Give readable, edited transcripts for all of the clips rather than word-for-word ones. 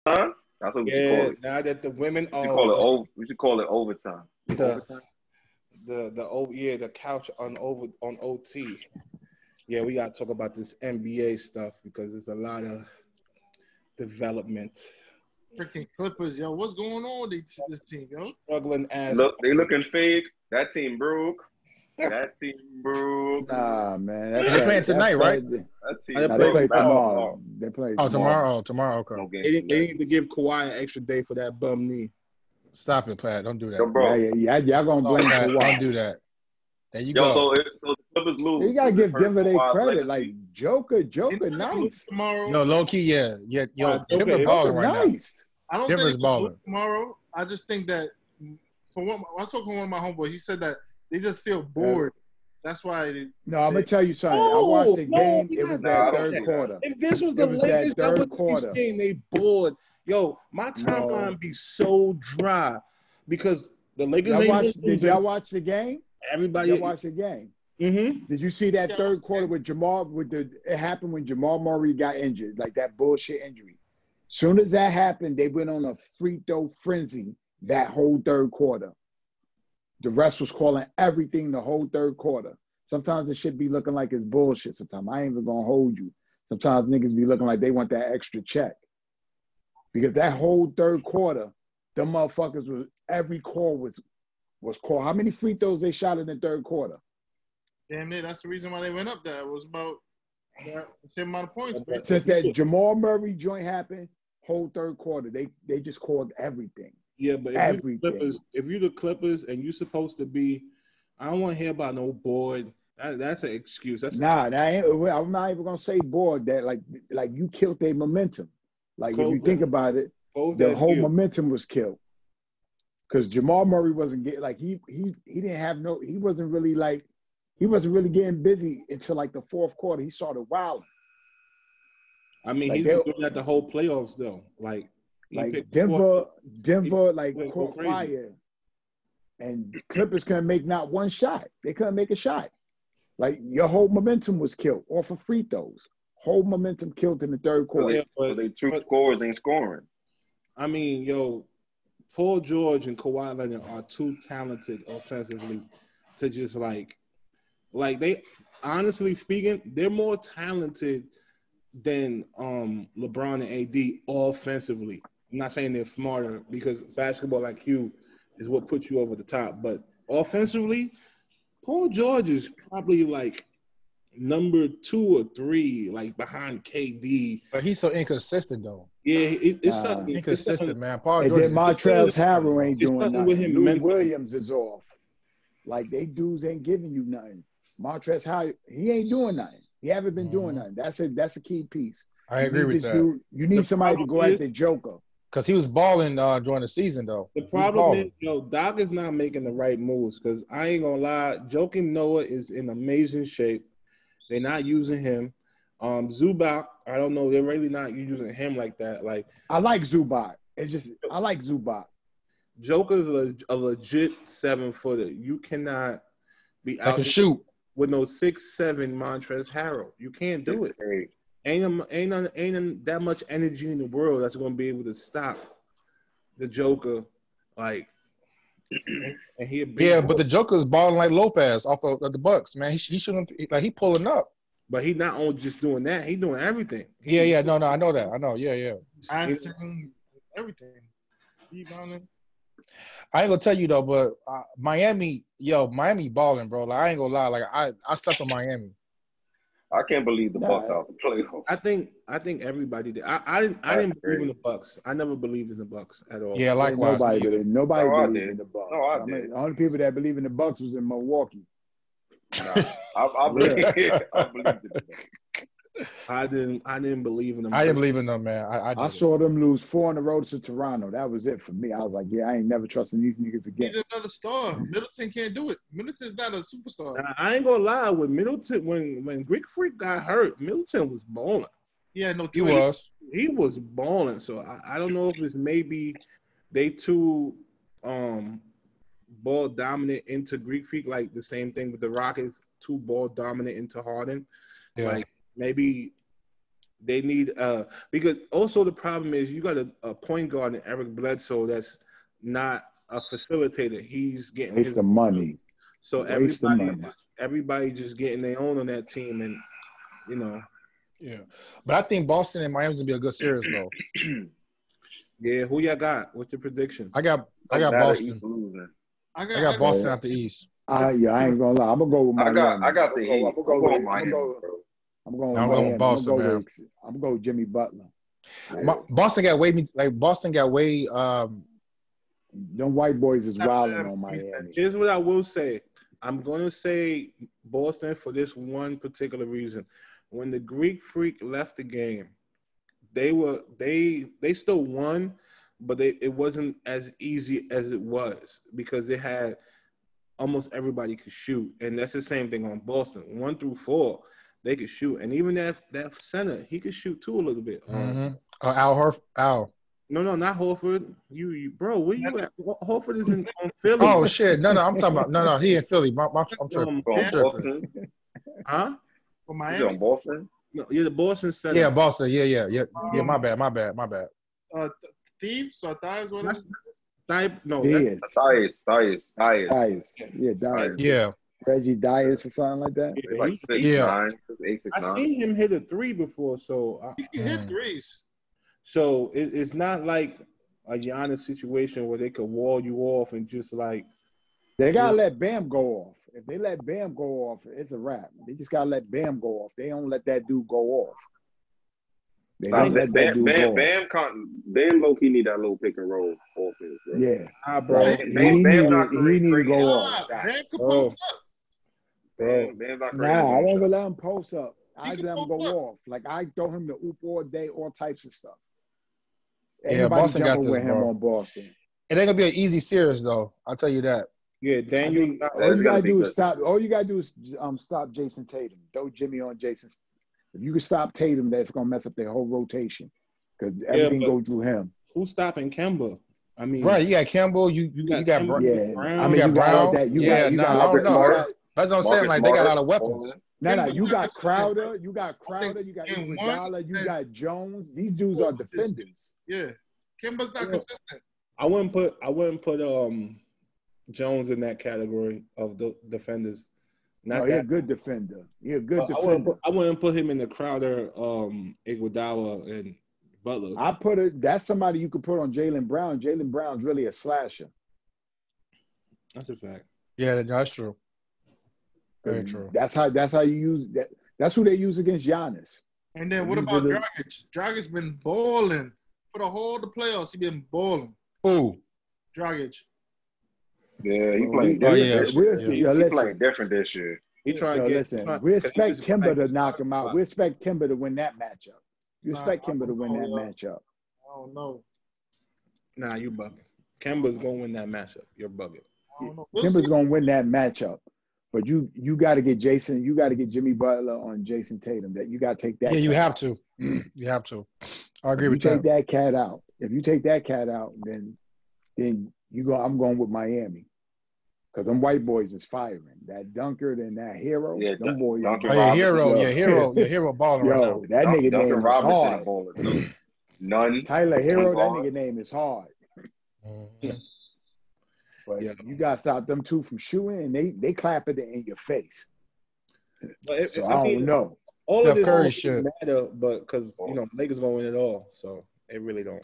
Huh? That's what we should call it. Now that the women We should call it over. We should call it overtime. Overtime. The couch on OT. Yeah, we gotta talk about this NBA stuff because there's a lot of development. Freaking Clippers, yo, what's going on with this team, yo? Struggling as look, they looking fake. That team broke. That team broke. Nah, man. They're playing tonight, right? That team They play tomorrow. They play tomorrow. Tomorrow. Okay. No they need to give Kawhi an extra day for that bum knee. Stop it, Pat. Don't do that. Yo, bro. Yeah, y'all gonna blame Kawhi. Don't do that. There you go. So the Clippers lose. You gotta give Denver their Kawhi's credit. legacy. Like Joker, nice. Tomorrow. No, low key, yeah. Yo, Okay, Denver balling right now. Nice. I don't Denver's think balling tomorrow. I just think that I was talking to one of my homeboys. He said that they just feel bored. That's why. No, I'm gonna tell you something. I watched the game. It was that third quarter. If this was the Lakers, that would be saying they bored. Yo, my timeline be so dry because the Lakers. Did y'all watch the game? Everybody watched the game. Mm-hmm. Did you see that third quarter with Jamal? It happened when Jamal Murray got injured, like that bullshit injury. Soon as that happened, they went on a free throw frenzy that whole third quarter. The rest was calling everything the whole third quarter. Sometimes it should be looking like it's bullshit. Sometimes I ain't even gonna hold you. Sometimes niggas be looking like they want that extra check. Because that whole third quarter, them motherfuckers was every call was called. How many free throws they shot in the third quarter? Damn it, that's the reason why they went up there. It was about the same amount of points. Since that Jamal Murray joint happened, whole third quarter, they just called everything. Yeah, but if you're the Clippers and you're supposed to be, I don't want to hear about no board. That's an excuse. I'm not even gonna say board. That like you killed their momentum. Like if you think about it, the whole momentum was killed. Because Jamal Murray wasn't getting he wasn't really getting busy until like the fourth quarter. He started wilding. I mean, he's been doing that the whole playoffs though. Like Denver caught fire, and Clippers couldn't make not one shot. They couldn't make a shot. Like your whole momentum was killed off of free throws. Whole momentum killed in the third quarter. But they two scorers ain't scoring. I mean, Paul George and Kawhi Leonard are too talented offensively to just like they, honestly speaking, they're more talented than LeBron and AD offensively. I'm not saying they're smarter because basketball IQ is what puts you over the top, but offensively, Paul George is probably like number 2 or 3, like behind KD. But he's so inconsistent though. Yeah, it's something inconsistent, man. Paul and George then Montrezl Harrell ain't doing nothing. With him Lou Williams is off. Like they dudes ain't giving you nothing. Montrezl Harrell, he ain't doing nothing. He haven't been doing nothing. That's a key piece. I agree with that. You need somebody to go at the Joker. Because he was balling during the season, though. The problem is, Doc is not making the right moves. Because I ain't gonna lie, Joakim Noah is in amazing shape. They're not using him. Zubac, I don't know. They're really not using him like that. Like I like Zubac. I like Zubac. Joker's a legit 7-footer. You cannot be out can shoot with no 6'7" Montrezl Harrell. You can't do it. Ain't that much energy in the world that's going to be able to stop the Joker, like. And but the Joker's balling like Lopez off of the Bucks, man. He shouldn't he pulling up. But he's not only just doing that; he's doing everything. No, I know that. I know, yeah. I sing everything. I ain't gonna tell you though, but Miami balling, bro. Like I ain't gonna lie, like I stuck with Miami. I can't believe the Bucks out the playoffs. I think everybody did. I didn't believe in the Bucks. I never believed in the Bucks at all. Yeah, likewise. Nobody believed in the Bucks. No, I did. The only people that believe in the Bucks was in Milwaukee. Nah, I believe in them. I didn't believe in them. I didn't believe in them, man. I saw them lose 4 on the road to Toronto. That was it for me. I was like, I ain't never trusting these niggas again. Need another star. Middleton can't do it. Middleton's not a superstar. I ain't gonna lie. With Middleton, when Greek Freak got hurt, Middleton was balling. Yeah, no, he was balling. So I don't know if it's maybe they too ball dominant into Greek Freak, like the same thing with the Rockets, too ball dominant into Harden. Yeah. Like maybe They need because also the problem is you got a point guard in Eric Bledsoe that's not a facilitator. He's getting Waste his of money. so Waste of money. everybody just getting their own on that team, and you know, Yeah, but I think Boston and Miami's gonna be a good series though. yeah. Who y'all got? What's your predictions? I got Dallas Boston. East losing. I I got got Boston out the East. I ain't gonna lie. I'm gonna go with I Miami. got the Heat. I'm going Miami, bro. I'm going with I'm going Miami. with Boston, I'm gonna man. go with Jimmy Butler. Boston got way. Them white boys is wilding on Miami. Here's what I will say. I'm gonna say Boston for this one particular reason. When the Greek Freak left the game, they still won, but it wasn't as easy as it was because they had almost everybody could shoot, and that's the same thing on Boston. 1 through 4, they could shoot, and even that center, he could shoot too a little bit. Al. No, not Horford. You bro, where you at? Horford is in on Philly. Oh shit! No, I'm talking about no. He in Philly. I'm tripping. Boston. Huh? For You Miami. on Boston? No, you're the Boston center. Yeah, Boston. Yeah. My bad. Thieves or Thives, whatever. No, Diaz. Dias. Yeah, Diaz. Yeah. Reggie Diaz or something like that. yeah, Like he- 6'9". 8'6", I 9". seen him hit a 3 before, so He can hit threes. so it's not like a Giannis situation where they could wall you off and just like They gotta let Bam go off. If they let Bam go off, it's a wrap. They just gotta let Bam go off. They don't let that dude go off. They don't let that dude go off. Bam low-key need that little pick and roll offense, bro. Yeah, bro. he need to go off. Bam could Oh. post up. Bam's not Nah, I won't creating even let him post up. I can let him post go up. off. Like I throw him to oop all day, all types of stuff. Yeah, Anybody Boston got jumping this, with him bro. on Boston. It ain't gonna be an easy series though. I'll tell you that. Yeah, I Daniel. think all That's you gotta gotta be do is good. stop. All you gotta do is stop Jason Tatum. Throw Jimmy on Jason. If you can stop Tatum, that's gonna mess up their whole rotation because everything but- goes through him. Who's stopping Kemba? I mean, Right, you got Campbell. You got Kemba, Brown. Yeah, Brown. I mean got you got Brown. that. You Yeah, got you nah, got I don't Marcus know. Smart. That's what I'm saying. Marcus Like they got a lot Smart, of weapons. No, Kimba's you not got consistent. Crowder, you got in one Iguodala, you and- got Jones. These dudes are defenders. Yeah. Kimba's not Yeah. consistent. I wouldn't put Jones in that category of the defenders. No, Not he's a that. good defender. He's a good I wouldn't, defender. I wouldn't put him in the Crowder, Iguodala, and Butler. I put it. That's somebody you could put on Jaylen Brown. Jaylen Brown's really a slasher. That's a fact. Yeah, that's true. Very true. That's how you use that. That's who they use against Giannis. And then what about Dragic? Dragic's been balling for the whole the playoffs. He been balling. Ooh, Dragic. Yeah, he Well, playing Oh, different yeah. this year. Listen, He yo, listen. playing different this year. He trying to Yo, get. listen, we expect Kimba to knock him out. We expect Kimba to win that matchup. You Nah, expect I Kimba to don't win know, that yo. matchup. I don't know. Nah, you bugging. Kemba's gonna win that matchup. You're bugging. I don't know. We'll Kimba's see. gonna win that matchup. But you got to get Jason. You got to get Jimmy Butler on Jason Tatum. That you got to take that. yeah, you cat have out. to. You have to. I agree If with you take that. that cat out. If you take that cat out, then you go. I'm going with Miami because them white boys is firing. That Dunkard and that Hero. Yeah, them boys. Duncan Oh, your hero, Robinson. your hero balling right now. Yo, that nigga Duncan name is Robinson hard. balling too. None. Tyler Hero, that Hard. nigga name is hard. Mhm. But Yeah. you got to stop them two from shooting, and they clap it in your face. But So I don't know. All Steph of this Curry don't shit. matter, but because Lakers gonna win it all, so it really don't.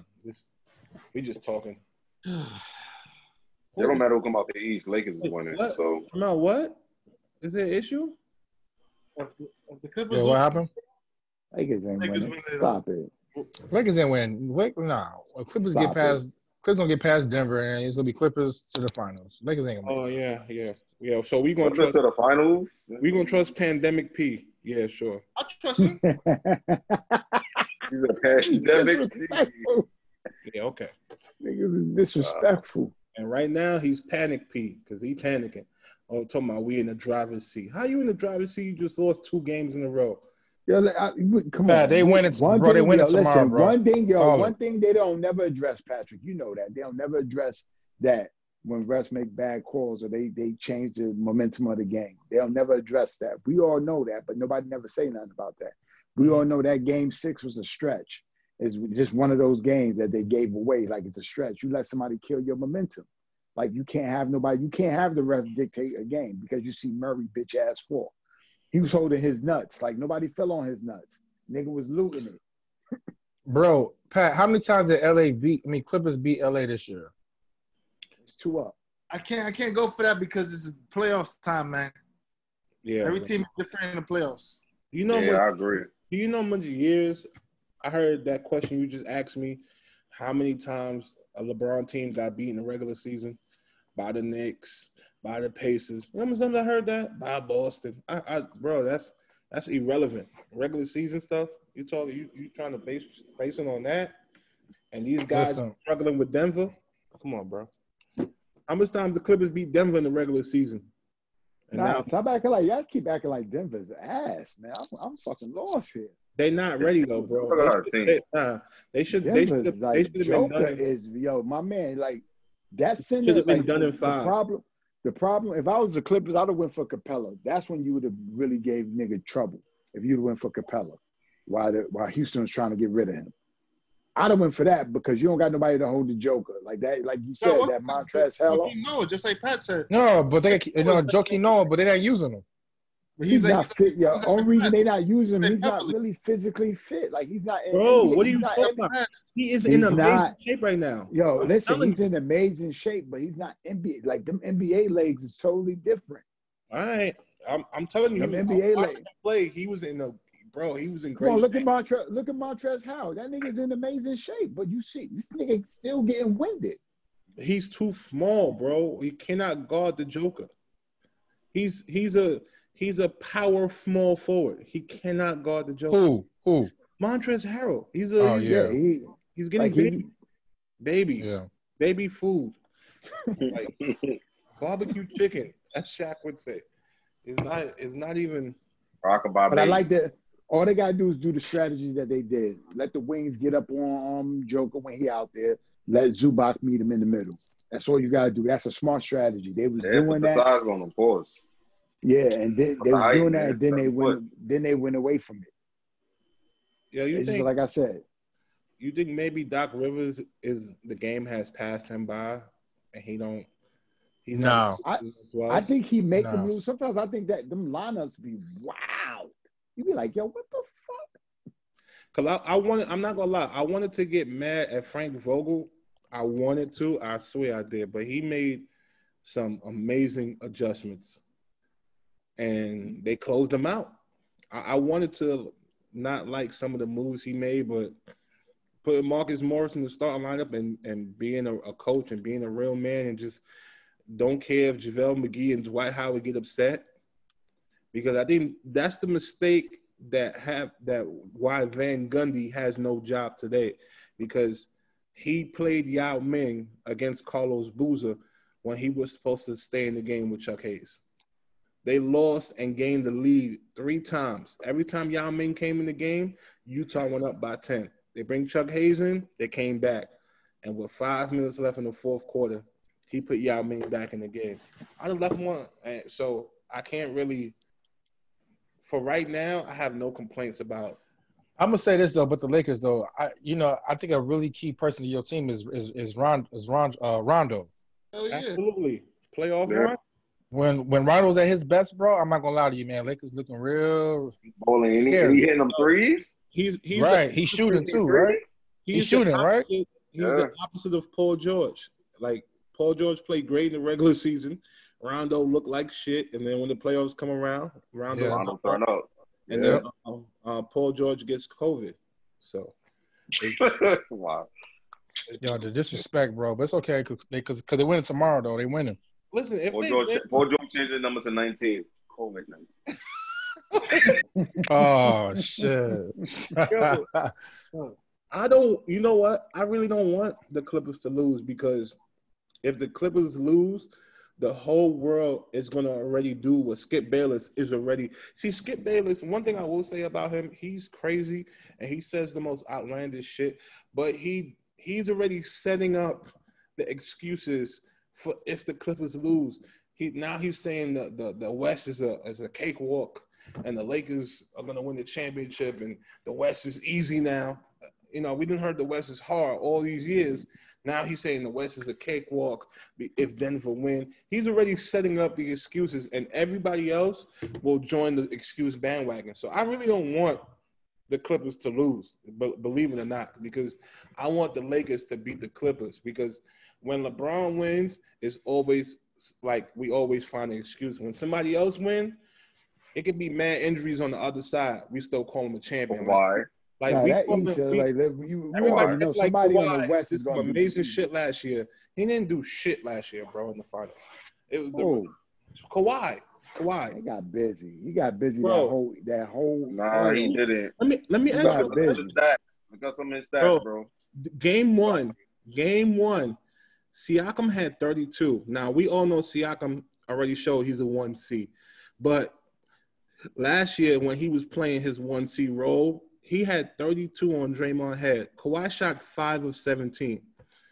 We just talking. It don't matter who come out the East. Lakers is winning. What? So No, what? Is there an issue? If the Clippers Yeah, what happened? Lakers ain't Lakers winning. win it Stop it. Lakers didn't win. Nah, Clippers Stop get past. Clippers gonna get past Denver, and it's gonna be Clippers to the finals. Lakers ain't gonna. Oh yeah. So we gonna Clippers trust. to the finals. We gonna trust Pandemic P. Yeah, sure. I trust him. He's a pandemic. Disrespectful. Yeah, okay. Niggas is disrespectful. And right now he's Panic P because he panicking. Oh, talking about we in the driver's seat. How you in the driver's seat? You just lost 2 games in a row. Yo, come Nah, on. they win it, One bro. They thing, win it listen, tomorrow, bro. Call one it. thing they don't never address, Patrick. You know that. They don't never address that when refs make bad calls or they change the momentum of the game. They'll never address that. We all know that, but nobody never say nothing about that. We all know that game 6 was a stretch. It's just one of those games that they gave away. Like it's a stretch. You let somebody kill your momentum. Like you can't have the ref dictate a game because you see Murray bitch ass fall. He was holding his nuts. Like nobody fell on his nuts. Nigga was looting it. Bro, Pat, how many times did Clippers beat LA this year? It's 2 up. I can't go for that because it's playoff time, man. Yeah. Every team is different in the playoffs. You know, Yeah, I agree. do you know how many years I heard that question you just asked me? How many times a LeBron team got beat in the regular season by the Knicks, by the Pacers? You know how many times I heard that? By Boston. Bro, that's irrelevant. Regular season stuff. You trying to base it on that? And these guys struggling with Denver? Come on, bro. How much times the Clippers beat Denver in the regular season? And now stop acting like y'all keep acting like Denver's ass, man. I'm fucking lost here. they're not ready though, bro. They should have been done. My man, like that center should have been like, done in 5. The problem, if I was the Clippers, I'd have went for Capella. That's when you would have really gave nigga trouble. If you'd have went for Capella while Houston was trying to get rid of him. I'd have went for that because you don't got nobody to hold the Joker. Like that, like you said, that Montrezl Harrell. No, just like Pat said. No, but they're not using him. But He's not fit. Yo, only reason they're not using him, he's not really physically fit. Like he's not. Bro, what are you talking about? He is in amazing shape right now. Yo, listen, he's in amazing shape, but he's not NBA. Like them NBA legs is totally different. All right, I'm telling you, NBA legs play. He was in the. Bro, he was in great. Come on, look at Montrezl Harrell. That nigga's in amazing shape, but you see, this nigga still getting winded. He's too small, bro. He cannot guard the Joker. He's a power small forward. He cannot guard the Joker. Who? Montrezl Harrell. He's getting baby food, like barbecue chicken. As Shaq would say. It's not even. Rockabye. But I like that. All they gotta do is do the strategy that they did. Let the wings get up on Joker when he out there. Let Zubac meet him in the middle. That's all you gotta do. That's a smart strategy. They was doing that. Size on them, pause. Yeah, and they was doing that, and then they went away from it. Yeah, it's just like I said. You think maybe Doc Rivers is the game has passed him by, and he don't. I think he make them lose. Sometimes I think that them lineups be wow. You be like, yo, what the fuck? Cause I'm not gonna lie, I wanted to get mad at Frank Vogel. I wanted to, I swear I did, but he made some amazing adjustments, and they closed them out. I wanted to not like some of the moves he made, but putting Marcus Morris in the starting lineup and being a coach and being a real man and just don't care if JaVale McGee and Dwight Howard get upset, because I think that's the mistake why Van Gundy has no job today, because he played Yao Ming against Carlos Boozer when he was supposed to stay in the game with Chuck Hayes. They lost and gained the lead 3 times. Every time Yao Ming came in the game, Utah went up by 10. They bring Chuck Hayes in, they came back. And with 5 minutes left in the fourth quarter, he put Yao Ming back in the game. I just left him on. So I can't really, for right now, I have no complaints about. I'm gonna say this though, but the Lakers though, I think a really key person to your team is Rondo. Oh, yeah. Absolutely, playoff run. When Rondo's at his best, bro, I'm not gonna lie to you, man. Lakers looking real scary. He hitting them threes. He's right. He's shooting too, right? He's shooting, right? He's the opposite of Paul George. Like Paul George played great in the regular season. Rondo looked like shit, and then when the playoffs come around, Rondo turn up. And then Paul George gets COVID. So, wow. Yo, the disrespect, bro. But it's okay because they winning tomorrow, though. They winning. Listen, if Paul George changed his number to 19. COVID-19. Oh shit. I don't. You know what? I really don't want the Clippers to lose, because if the Clippers lose, the whole world is going to already do what Skip Bayless is already. See, Skip Bayless, one thing I will say about him, he's crazy and he says the most outlandish shit, but he's already setting up the excuses for if the Clippers lose. He's saying the West is a cakewalk and the Lakers are gonna win the championship, and the West is easy now. You know, we didn't heard the West is hard all these years. Now he's saying the West is a cakewalk if Denver win. He's already setting up the excuses, and everybody else will join the excuse bandwagon. So I really don't want the Clippers to lose, believe it or not, because I want the Lakers to beat the Clippers, because when LeBron wins, it's always like we always find an excuse. When somebody else wins, it could be mad injuries on the other side. We still call him a champion. Why? Like Nah, we that call East, him, like you everybody already know like somebody on Kawhi the West did is some going to amazing shit last year. He didn't do shit last year, bro, in the finals. It was Oh, Kawhi. he got busy. He got busy Bro. that whole. Nah, he didn't. Let me He ask got you. Look at busy. his stats. Look at some of his stats, bro. Game one, Siakam had 32. Now, we all know Siakam already showed he's a 1C. But last year, when he was playing his 1C role, he had 32 on Draymond head. Kawhi shot 5 of 17.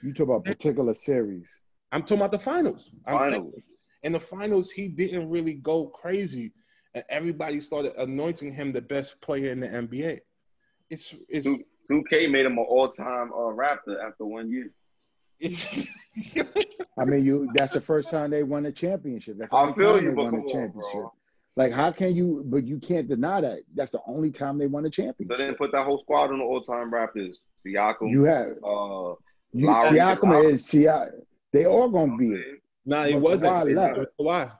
You talk about particular series. I'm talking about the finals. Finals. In the finals, he didn't really go crazy, and everybody started anointing him the best player in the NBA. It's 2K made him an all-time Raptor after 1 year. I mean, that's the first time they won a championship. That's the I only feel time you, they but won a come on, championship. bro. Like, how can you? But you can't deny that. That's the only time they won a So championship. they didn't put that whole squad on the all-time Raptors. Siakam. You have Lowry, Siakam is Siakam. They all gonna be it. Nah, it But wasn't. Kawhi left. It was Kawhi.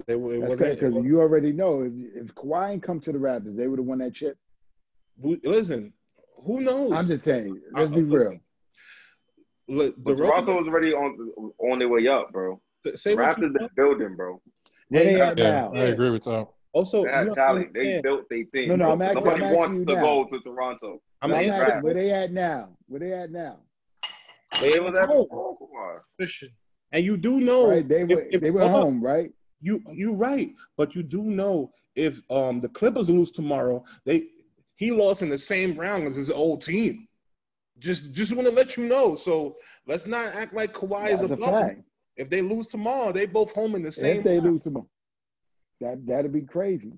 It wasn't. Because you already know if Kawhi ain't come to the Raptors, they would have won that chip. Listen, who knows? I'm just saying. Let's be real. Look, But Toronto was already on their way up, bro. Say what Raptors the building, bro. Where they at Yeah, now? I agree with that. Also, They had talent. They built their team. No, I'm asking Nobody wants you to now. go to Toronto. I'm I'm asking asking, where they at now? Where they at now? They was at home. home. Mission. And you do know Right? They were home, right? You right, but you do know if the Clippers lose tomorrow, he lost in the same round as his old team. Just want to let you know. So let's not act like Kawhi is That's a above him. fact. If they lose tomorrow, they both home in the same. If they round. lose tomorrow, that'd be crazy.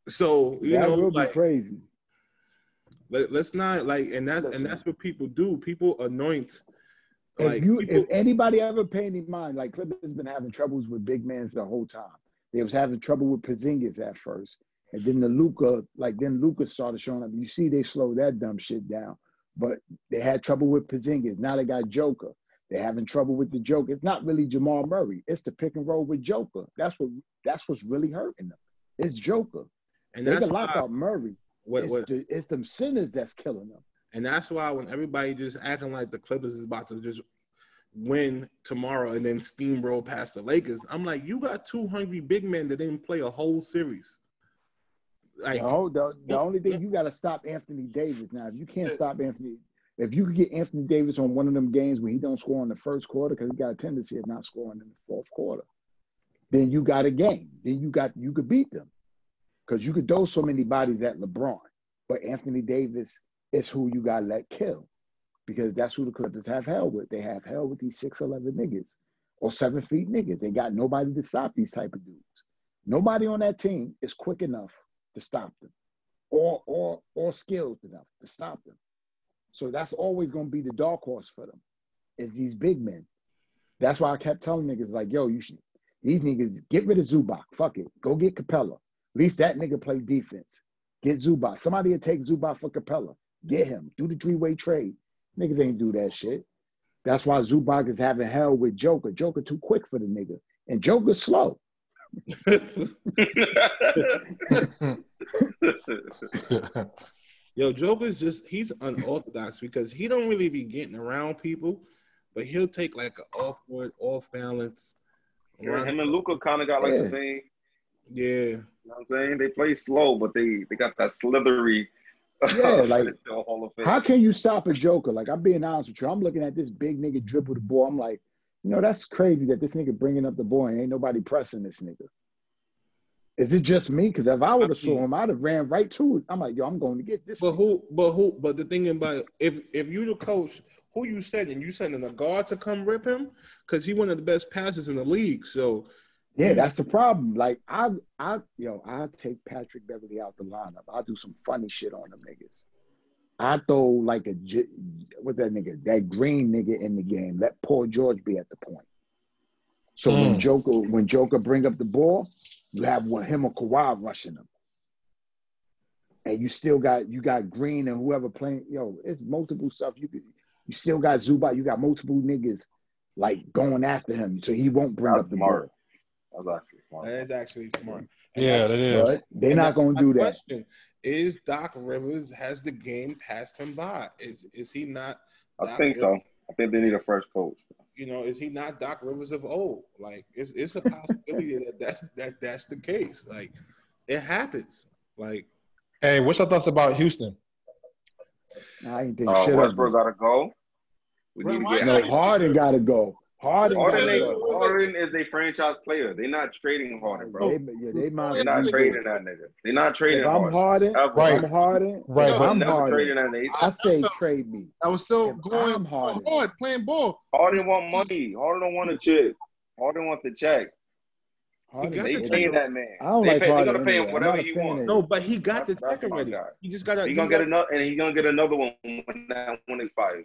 So you That know, will be like, crazy. let's not like, and that's what people do. People anoint. Like, If anybody ever paid any mind, like Clippers has been having troubles with big men the whole time. They was having trouble with Porzingis at first, and then Luka started showing up. You see, they slowed that dumb shit down. But they had trouble with Porzingis. Now they got Joker. They're having trouble with the Joker. It's not really Jamal Murray. It's the pick and roll with Joker. That's what's really hurting them. It's Joker. and They that's can lock why, out Murray. It's them sinners that's killing them. and that's why when everybody just acting like the Clippers is about to just win tomorrow and then steamroll past the Lakers, I'm like, you got 2 hungry big men that didn't play a whole series. Like, No, the only thing you got to stop Anthony Davis now. If you can't stop Anthony, if you could get Anthony Davis on one of them games where he don't score in the first quarter because he got a tendency of not scoring in the fourth quarter, then you got a game. Then you could beat them because you could throw so many bodies at LeBron. But Anthony Davis is who you got to let kill because that's who the Clippers have hell with. They have hell with these 6'11" niggas or 7 feet niggas. They got nobody to stop these type of dudes. Nobody on that team is quick enough to stop them, or skilled enough to stop them. So that's always going to be the dark horse for them, is these big men. That's why I kept telling niggas like, yo, these niggas, get rid of Zubac. Fuck it. Go get Capella. At least that nigga play defense. Get Zubac. Somebody will take Zubac for Capella. Get him. Do the 3-way trade. Niggas ain't do that shit. That's why Zubac is having hell with Joker. Joker too quick for the nigga. And Joker's slow. Yo, Joker's he's unorthodox because he don't really be getting around people, but he'll take like an awkward, off balance. Yeah, him and Luka kind of got like the same. Yeah. You know what I'm saying? They play slow, but they got that slithery. Yeah, like, how can you stop a Joker? Like, I'm being honest with you. I'm looking at this big nigga dribble the ball. I'm like, that's crazy that this nigga bringing up the ball and ain't nobody pressing this nigga. Is it just me? Because if I would have saw him, I'd have ran right to it. I'm like, yo, I'm going to get this. But the thing about if you the coach, who you sending? You sending a guard to come rip him? Because he one of the best passers in the league. So Yeah, that's the problem. Like I take Patrick Beverly out the lineup. I'll do some funny shit on them niggas. I throw like what's that nigga? That green nigga in the game. Let Paul George be at the point. So when Joker bring up the ball, you have him or Kawhi rushing him. And you got Green and whoever playing. Yo, it's multiple stuff. You still got Zubac. You got multiple niggas like going after him, so he won't bring up the ball. That's actually smart. That is actually smart. Yeah, that is. But they're not gonna do that. Is Doc Rivers, has the game passed him by? Is he not? I think so. I think they need a fresh coach. You know, is he not Doc Rivers of old? Like, it's a possibility that's the case. Like, it happens. Like, hey, what's your thoughts about Houston? I ain't think shit Westbrook of gotta go. We need to get No, Harden gotta go. Harden is a franchise player. They're not trading Harden, bro. They're not trading that nigga. They're not trading Harden. Right. I'm Harden. Right. I'm never Harden. trading that nigga. I say trade me. I was still If going I'm Harden. hard, playing ball. Harden want money. Harden don't want a chip. Harden wants the check. They paying that man. I don't like They're Harden gonna pay him anyway. whatever he wants. no, but he got the check That's my already. guy. He just got to. He's gonna get another, and he's gonna get another one when that one expires.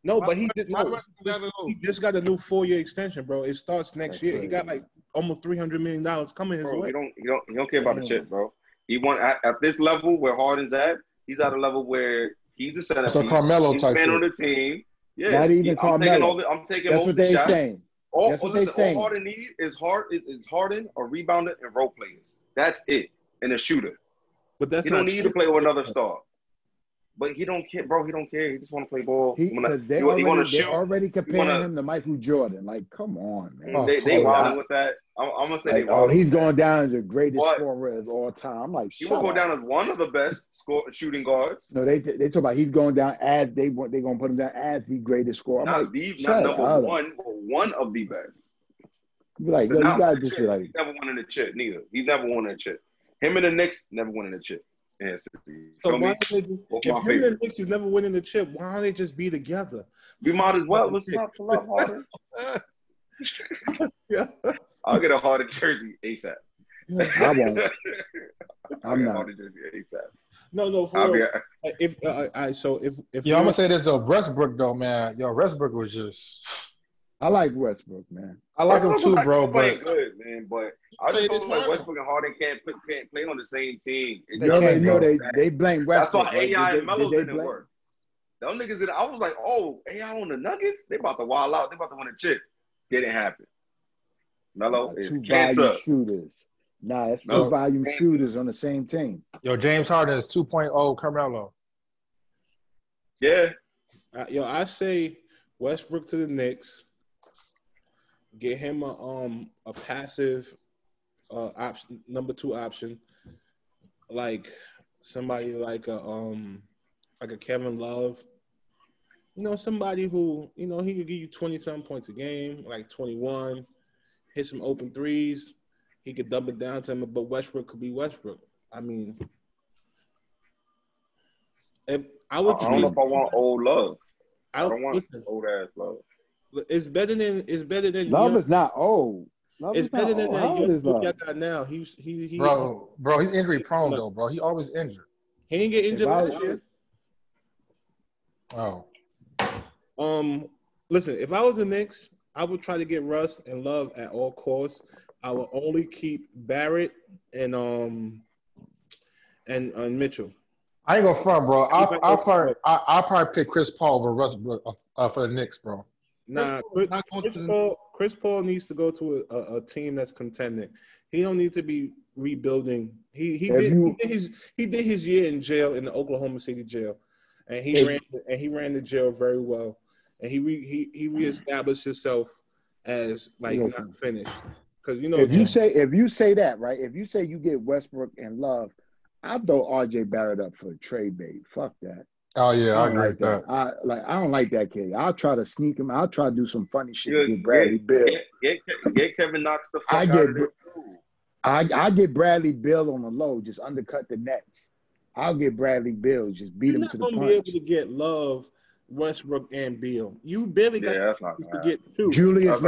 No, but he just got a new 4-year extension, bro. It starts next year. He got like almost $300 million coming his Bro, way. he don't care about the shit, bro. He want at this level where Harden's at. He's at a level where he's a center. So Carmelo type man shit. on the team. Yeah, Not even Carmelo. I'm taking That's most what of the they shots. saying. That's what they saying. All Harden needs is Harden, a rebounder, and role players. That's it, and a shooter. But that's he don't need to play with another star. But he don't care, bro. He don't care. He just want to play ball. They're already comparing him to Michael Jordan. Like, come on, man. They wilding with that. I'm gonna say like, he's going down as the greatest scorer of all time. I'm like, he will go down as one of the best shooting guards. No, they talk about he's going down as they gonna put him down as the greatest scorer. Not number one, but one of the best. Be like, yo, you gotta just be like, he's never won in the chip, neither. He's never won in the chip. Him and the Knicks never won in the chip. Yeah, so why if him and the Knicks is never winning the chip, why don't they just be together? We might as well. Let's not pull up Harden. Yeah. I'll get a Harden jersey ASAP. I won't. I'm not. Harden jersey ASAP. No. For real. If I'm gonna say this though, Westbrook though, man. Yo, Westbrook was just. I like Westbrook, man. I like him too, bro. But good, man. But I just don't like Westbrook and Harden can't play on the same team. They blame Westbrook. That's why AI and Melo didn't work. Them niggas, I was like, oh, AI on the Nuggets, they about to wild out. They about to win a chip. Didn't happen. Melo is cancer. Shooters. Nah, it's two volume shooters on the same team. Yo, James Harden is 2.0 Carmelo. Yeah. I say Westbrook to the Knicks. Get him a passive option, number 2 option, like somebody like a Kevin Love. You know, somebody who, you know, he could give you 20-something points a game, like 21, hit some open threes. He could dump it down to him, but Westbrook could be Westbrook. I mean, I don't know if I want old Love. I don't want old ass Love. It's better than Love is not old. It's better than that young dude y'all got now. He bro, he's injury prone though, bro. He always injured. He didn't get injured last year. Oh. Listen, if I was the Knicks, I would try to get Russ and Love at all costs. I would only keep Barrett and Mitchell. I ain't gonna front, bro. I'll probably pick Chris Paul over Russ for the Knicks, bro. Nah, Chris Paul needs to go to a team that's contending. He don't need to be rebuilding. He did his year in jail in the Oklahoma City jail, and he ran the jail very well, and he reestablished himself as like not finished. Because if you say that, right, if you say you get Westbrook and Love, I'll throw RJ Barrett up for a trade bait. Fuck that. Oh yeah, I agree with that. I don't like that kid. I'll try to sneak him. I'll try to do some funny shit. Get Bradley Bill. Get Kevin Knox the fuck out of there. I get Bradley Bill on the low, just undercut the Nets. I'll get Bradley Bill, just beat him to the punch. You're not gonna be able to get Love Westbrook and Beal. You barely got that's not to gonna get two. Julius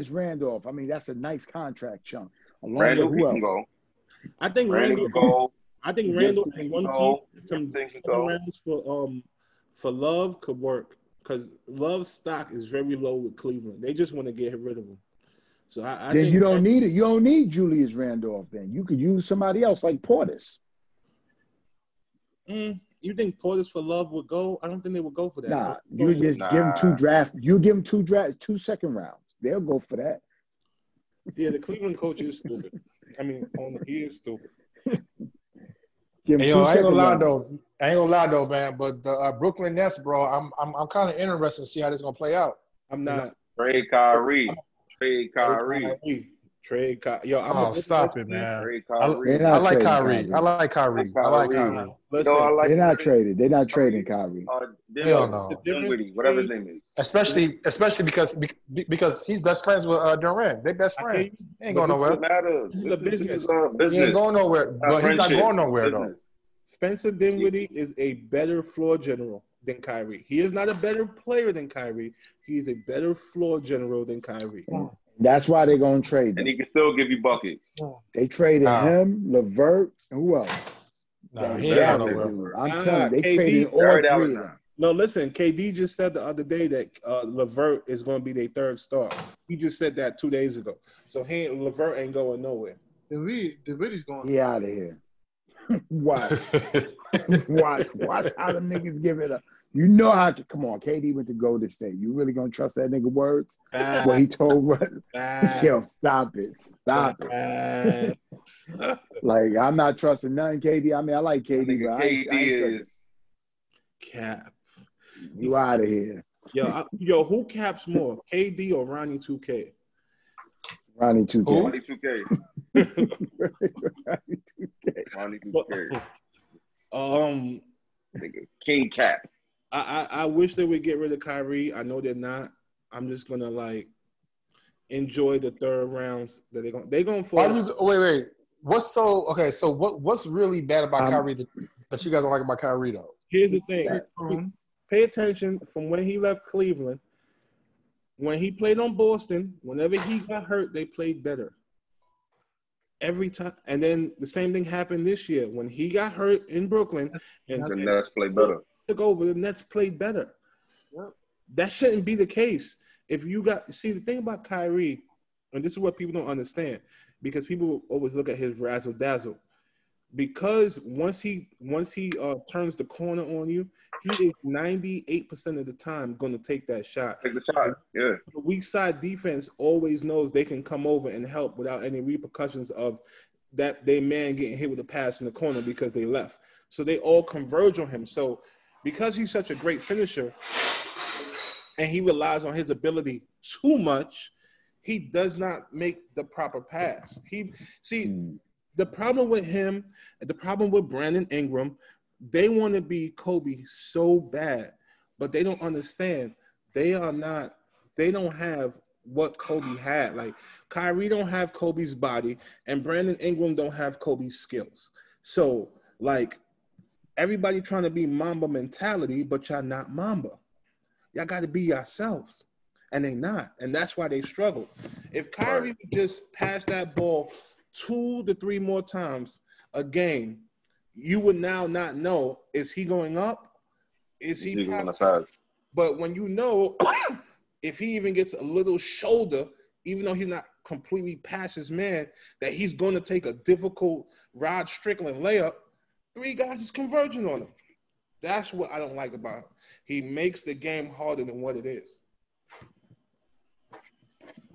Randolph. I mean, that's a nice contract chunk. Along Randall with who else? can go. I think Randall Randall. can go. I think Randall and one piece, some Gibson can second go. rounds for Love could work because Love's stock is very low with Cleveland. They just want to get rid of him. So I Then think you don't need it. You don't need Julius Randolph. Then you could use somebody else like Portis. You think Portis for Love would go? I don't think they would go for that. Nah, you just give them two drafts. You give them 2 second rounds. They'll go for that. Yeah, the Cleveland coach is stupid. I mean, he is stupid. Give Hey, them yo, 2 I ain't second gonna lie rounds. though, man. But the Brooklyn Nets, bro, I'm kind of interested to see how this gonna play out. I'm not. Trade Kyrie. Trade Kyrie. Yo, stop it, man. Trade I Kyrie. like trading Kyrie. I like Kyrie. Listen, They're not traded. They're not trading Kyrie. Hell no. Whatever his name is. Especially because he's best friends with Durant. They best friends. He ain't going nowhere. This is business. He ain't going nowhere. But he's not going nowhere though. Spencer Dinwiddie is a better floor general than Kyrie. He is not a better player than Kyrie. He's a better floor general than Kyrie. That's why they're going to trade him. And he can still give you buckets. They traded him, LeVert, and who else? No, he ain't going nowhere. I'm telling you, they KD, traded all three of them. No, listen, KD just said the other day that LeVert is going to be their third star. He just said that 2 days ago. So LeVert ain't going nowhere. Dinwiddie's going. He out of here. Watch how the niggas give it up. You know how to come on. KD went to Golden State. You really gonna trust that nigga words? What he told yo, stop it. Like I'm not trusting none KD. I mean, I like KD, but KD is cap. You out of here. Yo, who caps more, KD or Ronnie 2K? Ronnie 2K. Ronnie 2K. Ronnie 2K. Nigga, King Cap. I wish they would get rid of Kyrie. I know they're not. I'm just gonna enjoy the third rounds that they're gonna fall. Wait. So what's really bad about Kyrie that you guys don't like about Kyrie though? Here's the thing. Pay attention from when he left Cleveland. When he played on Boston, whenever he got hurt, they played better. Every time. And then the same thing happened this year. When he got hurt in Brooklyn and the Nets played better. Took over, the Nets played better. Yep. That shouldn't be the case. If you the thing about Kyrie, and this is what people don't understand, because people always look at his razzle dazzle. Because once he turns the corner on you, he is 98% of the time going to take that shot. Take the shot, yeah. The weak side defense always knows they can come over and help without any repercussions of that their man getting hit with a pass in the corner because they left. So they all converge on him. So because he's such a great finisher and he relies on his ability too much, he does not make the proper pass. The problem with him, the problem with Brandon Ingram, they want to be Kobe so bad, but they don't understand. They don't have what Kobe had. Like Kyrie don't have Kobe's body and Brandon Ingram don't have Kobe's skills. So everybody trying to be Mamba mentality, but y'all not Mamba. Y'all got to be yourselves. And they not. And that's why they struggle. If Kyrie would just pass that ball 2 to 3 more times a game, you would now not know, is he going up? Is he passing? But when you know, if he even gets a little shoulder, even though he's not completely past his man, that he's going to take a difficult Rod Strickland layup, 3 guys is converging on him. That's what I don't like about him. He makes the game harder than what it is.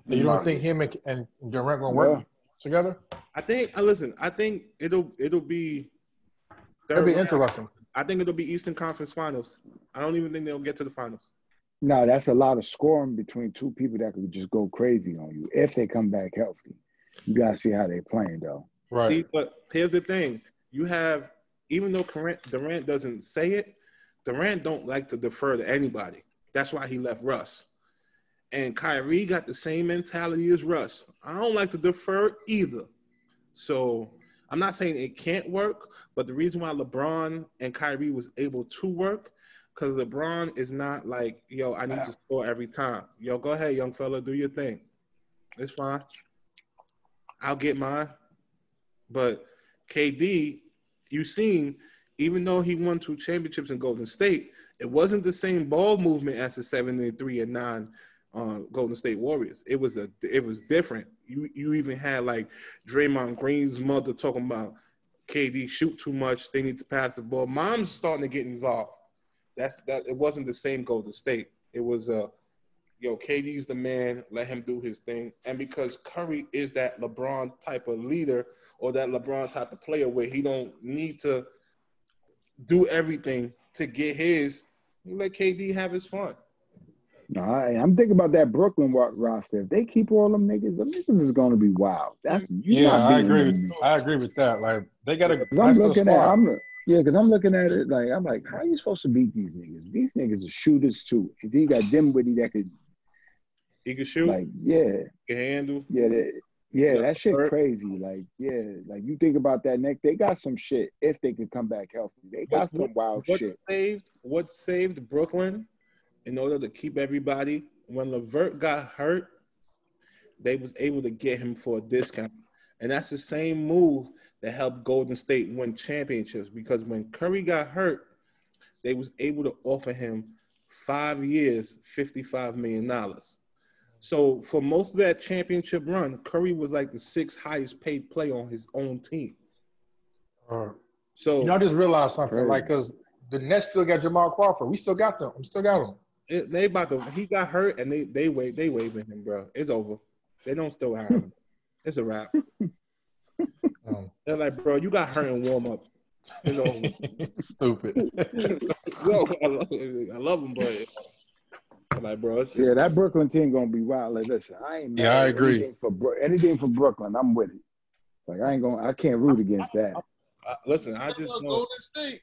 You don't think him and Durant going to work together? I think it'll be interesting. I think it'll be Eastern Conference Finals. I don't even think they'll get to the finals. No, that's a lot of scoring between 2 people that could just go crazy on you if they come back healthy. You got to see how they're playing, though. Right. See, but here's the thing. You have, even though Durant doesn't say it, Durant don't like to defer to anybody. That's why he left Russ. And Kyrie got the same mentality as Russ. I don't like to defer either. So I'm not saying it can't work, but the reason why LeBron and Kyrie was able to work, Because LeBron is not like, yo, I need to score every time. Yo, go ahead, young fella, do your thing. It's fine. I'll get mine. But KD, you seen, even though he won 2 championships in Golden State, it wasn't the same ball movement as the 73 and 9 Golden State Warriors. It was different. You even had like Draymond Green's mother talking about KD shoot too much. They need to pass the ball. Mom's starting to get involved. It wasn't the same Golden State. It was KD's the man. Let him do his thing. And because Curry is that LeBron type of leader or that LeBron type of player where he don't need to do everything to get his, you let KD have his fun. No, I'm thinking about that Brooklyn roster. If they keep all them niggas is going to be wild. I agree with that. Like they got to. Because I'm looking at it like I'm like, how are you supposed to beat these niggas? These niggas are shooters too. If you got Dinwiddie that could, he could shoot. Like can handle. That shit crazy. Like like you think about that, Nick. They got some shit if they could come back healthy. They got some wild shit. What saved Brooklyn? In order to keep everybody, when LeVert got hurt, they was able to get him for a discount. And that's the same move that helped Golden State win championships because when Curry got hurt, they was able to offer him 5 years, $55 million. So for most of that championship run, Curry was like the 6th highest paid player on his own team. So I just realized something, like, because the Nets still got Jamal Crawford. We still got them. We still got him. He got hurt and they waving him, bro. It's over. They don't still have him. It's a wrap. They're like, bro, you got hurt in warm up. It's over. Stupid. Yo, I love him, but I'm like, bro, that Brooklyn team gonna be wild. Like, listen, I ain't. I agree. Anything for Brooklyn, I'm with it. Like, I can't root against that. Listen, I just know Golden State.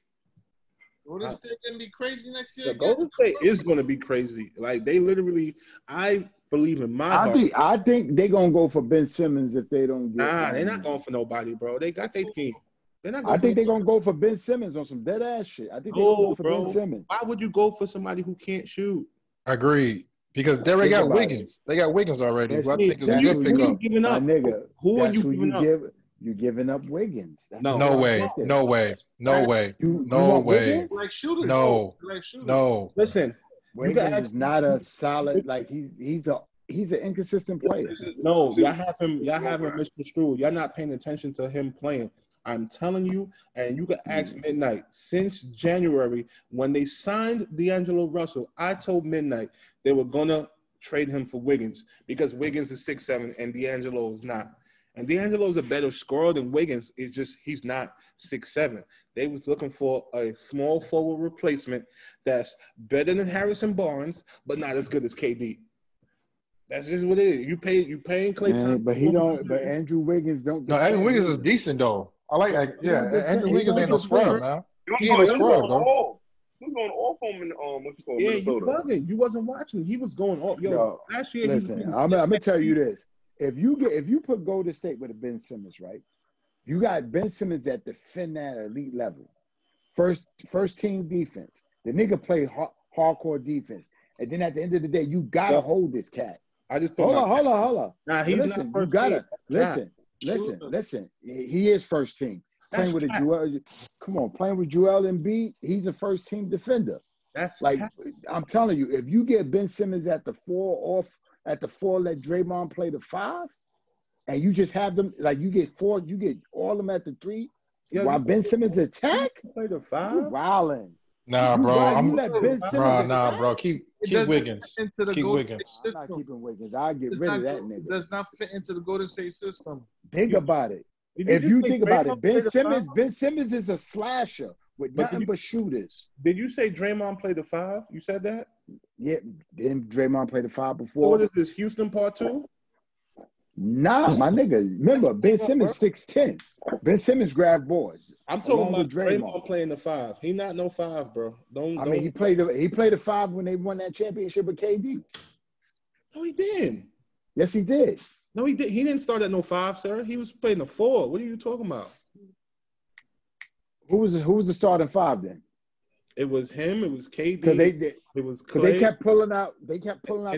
Golden State gonna be crazy next year. Golden State is gonna be crazy. Like they literally, I believe in my heart. I think they gonna go for Ben Simmons if they don't get. Nah, they're not going for nobody, bro. They got their team. I think they're gonna go for Ben Simmons on some dead ass shit. I think they're gonna go for Ben Simmons. Why would you go for somebody who can't shoot? Agreed. Because they got Wiggins. They got Wiggins already. Who I think is a good pickup. Who are you giving up? You're giving up Wiggins. No way. No way. Like shooters. No. Listen, Wiggins is not a solid. Like he's an inconsistent player. No, y'all have him misconstrued. Y'all not paying attention to him playing. I'm telling you, and you can ask Midnight. Since January, when they signed D'Angelo Russell, I told Midnight they were gonna trade him for Wiggins because Wiggins is 6'7" and D'Angelo is not. And D'Angelo is a better scorer than Wiggins. It's just he's not 6'7". They was looking for a small forward replacement that's better than Harrison Barnes, but not as good as KD. That's just what it is. You paying Klay Thompson, but he don't. But Andrew Wiggins don't. No, Andrew Wiggins is decent though. I like that. Yeah, Andrew Wiggins ain't no scrub, man. He ain't no scrub, though. He was going off on him in Minnesota. You wasn't watching. He was going off. Last year. Listen, I'm gonna tell you this. If you put Golden State with a Ben Simmons, right? You got Ben Simmons that defend at elite level. First team defense. The nigga play hardcore defense. And then at the end of the day, you gotta hold this cat. I just hold on. Nah, he's listen, not you gotta listen. He is first team. Playing with playing with Joel Embiid, he's a first team defender. That's like I'm telling you, if you get Ben Simmons at the 4 let Draymond play the 5, and you just have them like you get all of them at the 3, while Ben Simmons attack. Play the 5. You wilding. Nah, bro. Bro. Keep Wiggins. Keep Wiggins. I'm not keeping Wiggins. I'll get rid of that nigga. Does not fit into the Golden State system. Think about it. If you think about it, Ben Simmons is a slasher with nothing but shooters. Did you say Draymond played the 5? You said that? Yeah. Didn't Draymond play the 5 before? So what is this, Houston Part 2? Nah, my nigga. Remember, Ben Simmons 6'10". Ben Simmons grabbed boards. I'm talking about Draymond playing the 5. He not no 5, bro. He played the 5 when they won that championship with KD. No, he didn't. Yes, he did. No, he did. He didn't start at no 5, sir. He was playing the 4. What are you talking about? Who was the starting 5 then? It was him. It was KD. It was Because Clay. they kept pulling out and the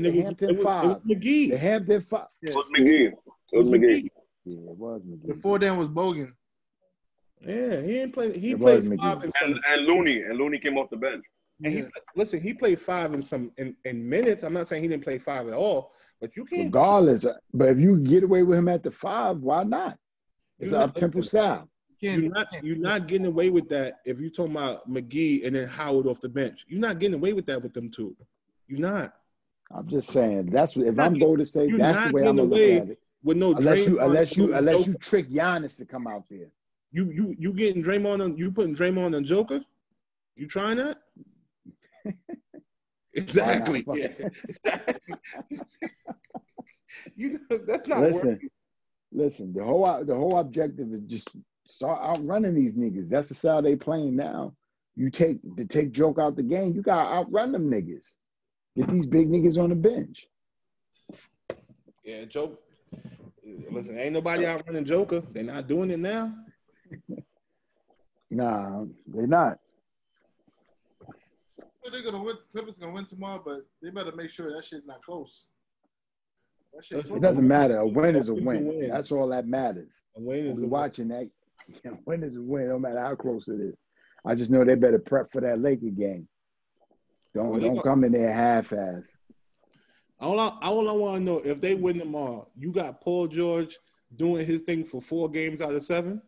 it was, Hampton it was Five. McGee. The Hampton Five. Yeah. It was McGee. It was McGee. Yeah, it was McGee. Before then was Bogan. Yeah, he didn't play. He It played was five McGee. in some. And Looney came off the bench. And he played five in minutes. I'm not saying he didn't play five at all, but you can't. Regardless, but if you get away with him at the 5, why not? It's You're up tempo style. You're not getting away with that if you're talking about McGee and then Howard off the bench. You're not getting away with that with them two. You're not. I'm just saying that's what if I'm going to say that's the way I'm gonna look at it. With no unless Draymond, you trick Giannis to come out there. You getting Draymond on, you putting Draymond on Joker? You trying that? Exactly. Yeah. That's not working. Listen, the whole objective is just start outrunning these niggas. That's the style they playing now. You take Joke out the game, you gotta outrun them niggas. Get these big niggas on the bench. Yeah, Joke. Listen, ain't nobody outrunning Joker. They're not doing it now. Nah, they're not. They're gonna win. Clippers gonna win tomorrow, but they better make sure that shit's not close. That shit It doesn't matter. A win is a win. That's all that matters. A win is watching that. A win is a win, no matter how close it is. I just know they better prep for that Laker game. Don't come in there half-ass. All I want to know, if they win tomorrow, you got Paul George doing his thing for 4 games out of 7?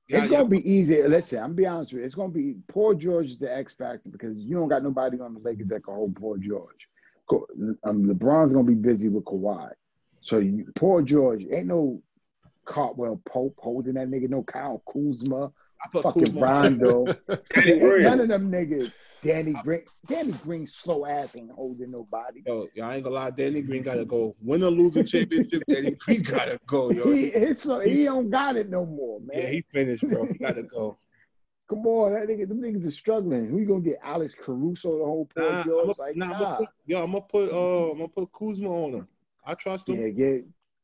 It's going to be easy. Listen, I'm going to be honest with you. It's going to be Paul George is the X factor because you don't got nobody on the Lakers that can hold Paul George. LeBron's going to be busy with Kawhi. So Paul George, ain't no Cartwell Pope holding that nigga, no Kyle Kuzma, fucking Rondo. None of them niggas. Danny Green slow ass ain't holding nobody. Yo, I ain't gonna lie, Danny Green gotta go. Win or lose a championship, Danny Green gotta go, yo. He don't got it no more, man. Yeah, he finished, bro. He gotta go. Come on, them niggas are struggling. Who you gonna get? Alex Caruso to hold Paul George? I'm gonna put Kuzma on him. I trust him. Yeah.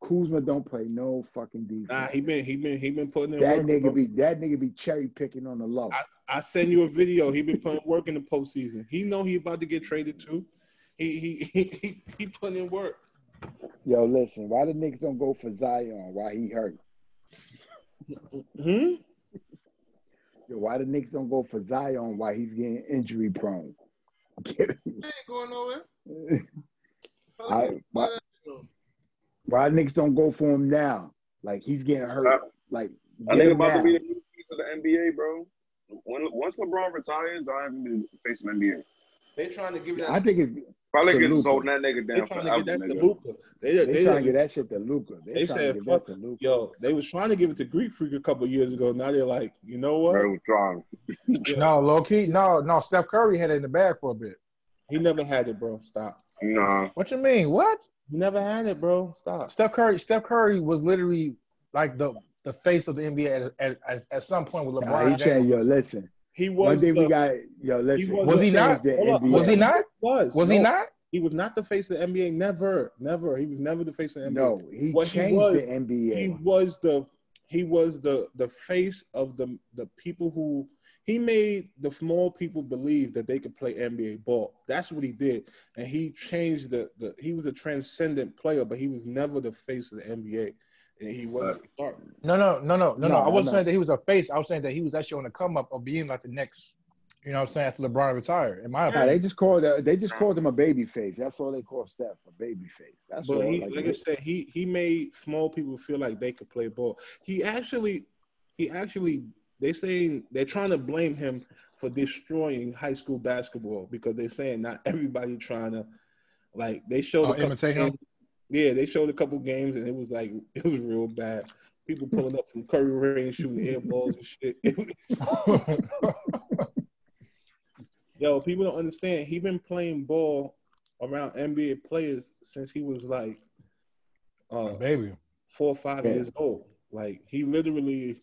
Kuzma don't play no fucking defense. Nah, he been putting in that work. That nigga be cherry picking on the low. I send you a video. He been putting work in the postseason. He know he about to get traded too. He putting in work. Yo, listen, why the niggas don't go for Zion? Why he hurt? Yo, why the niggas don't go for Zion? Why he's getting injury prone? He ain't going nowhere. Why niggas don't go for him now? Like he's getting hurt. Like I think about to be the new piece of the NBA, bro. Once LeBron retires, I haven't been facing NBA. They trying to give that. I think it's probably get holding that nigga down. They trying to get that to Luka. They trying to get that shit to Luka. They said, "Fuck it, Luka." Yo, they was trying to give it to Greek Freak a couple years ago. Now they're like, you know what? They was trying. No, low key, no. Steph Curry had it in the bag for a bit. He never had it, bro. Stop. Nah. What you mean? What? He never had it, bro. Stop. Steph Curry was literally like the face of the NBA at some point with LeBron. He changed. Yo, listen. He was. One day we got. Yo, listen. Was he not? Was he not? Was he not? He was not the face of the NBA. Never. He was never the face of the NBA. No, he changed the NBA. He was the face of the people who. He made the small people believe that they could play NBA ball. That's what he did. And he changed he was a transcendent player, but he was never the face of the NBA. And he wasn't starting. No. I wasn't saying that he was a face. I was saying that he was actually on the come up of being like the next, you know what I'm saying, after LeBron retired. In my opinion. They just called him a baby face. That's all they call Steph, a baby face. That's but all. Like I said, he made small people feel like they could play ball. He actually they're trying to blame him for destroying high school basketball because they're saying not everybody trying to they showed imitate him. Yeah, they showed a couple games and it was real bad. People pulling up from Curry range shooting air balls and shit. Yo, people don't understand. He been playing ball around NBA players since he was baby 4 or 5 years old. Like he literally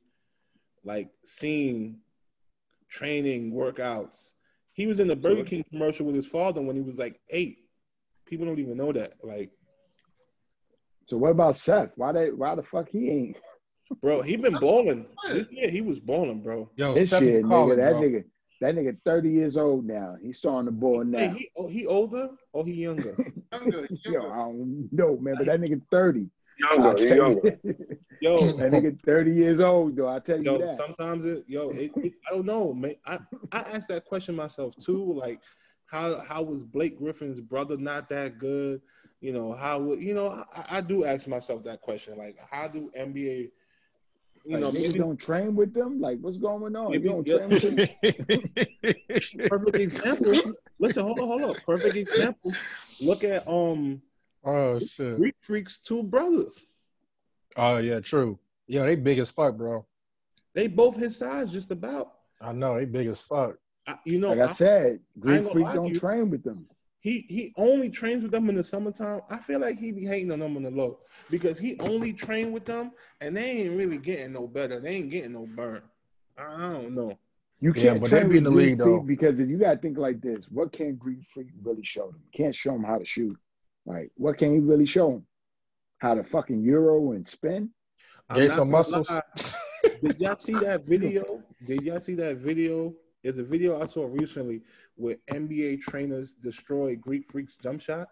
seen training, workouts. He was in the Burger King commercial with his father when he was 8. People don't even know that. So what about Seth? Why the fuck he ain't? Bro, he been balling. This year he was balling, bro. Yo, this Seth shit, nigga, That nigga 30 years old now. He's starting the ball now. Hey, he older or he younger? Younger. Yo, I don't know, man, but that nigga 30. Younger. Yo, That nigga 30 years old, though. I tell you that. Sometimes I don't know, man. I asked that question myself too. Like, how was Blake Griffin's brother not that good? You know, I do ask myself that question. Like, how do NBA, niggas don't train with them? Like, what's going on? You don't train with them? Perfect example. Listen, hold up. Perfect example. Look at Oh shit. Greek Freak's two brothers. Oh yeah, true. Yeah, they big as fuck, bro. They both his size, just about. I know they big as fuck. Like I said, Greek Freak don't train with them. He only trains with them in the summertime. I feel like he be hating on them on the low because he only trained with them and they ain't really getting no better. They ain't getting no burn. I don't know. You can't but train they be in the Greek league Freak though. because if you gotta think like this, what can Greek Freak really show them? Can't show them how to shoot. Like, what can he really show them? How to fucking Euro and spin? Gain some muscles. Did y'all see that video? There's a video I saw recently where NBA trainers destroy Greek Freak's jump shot.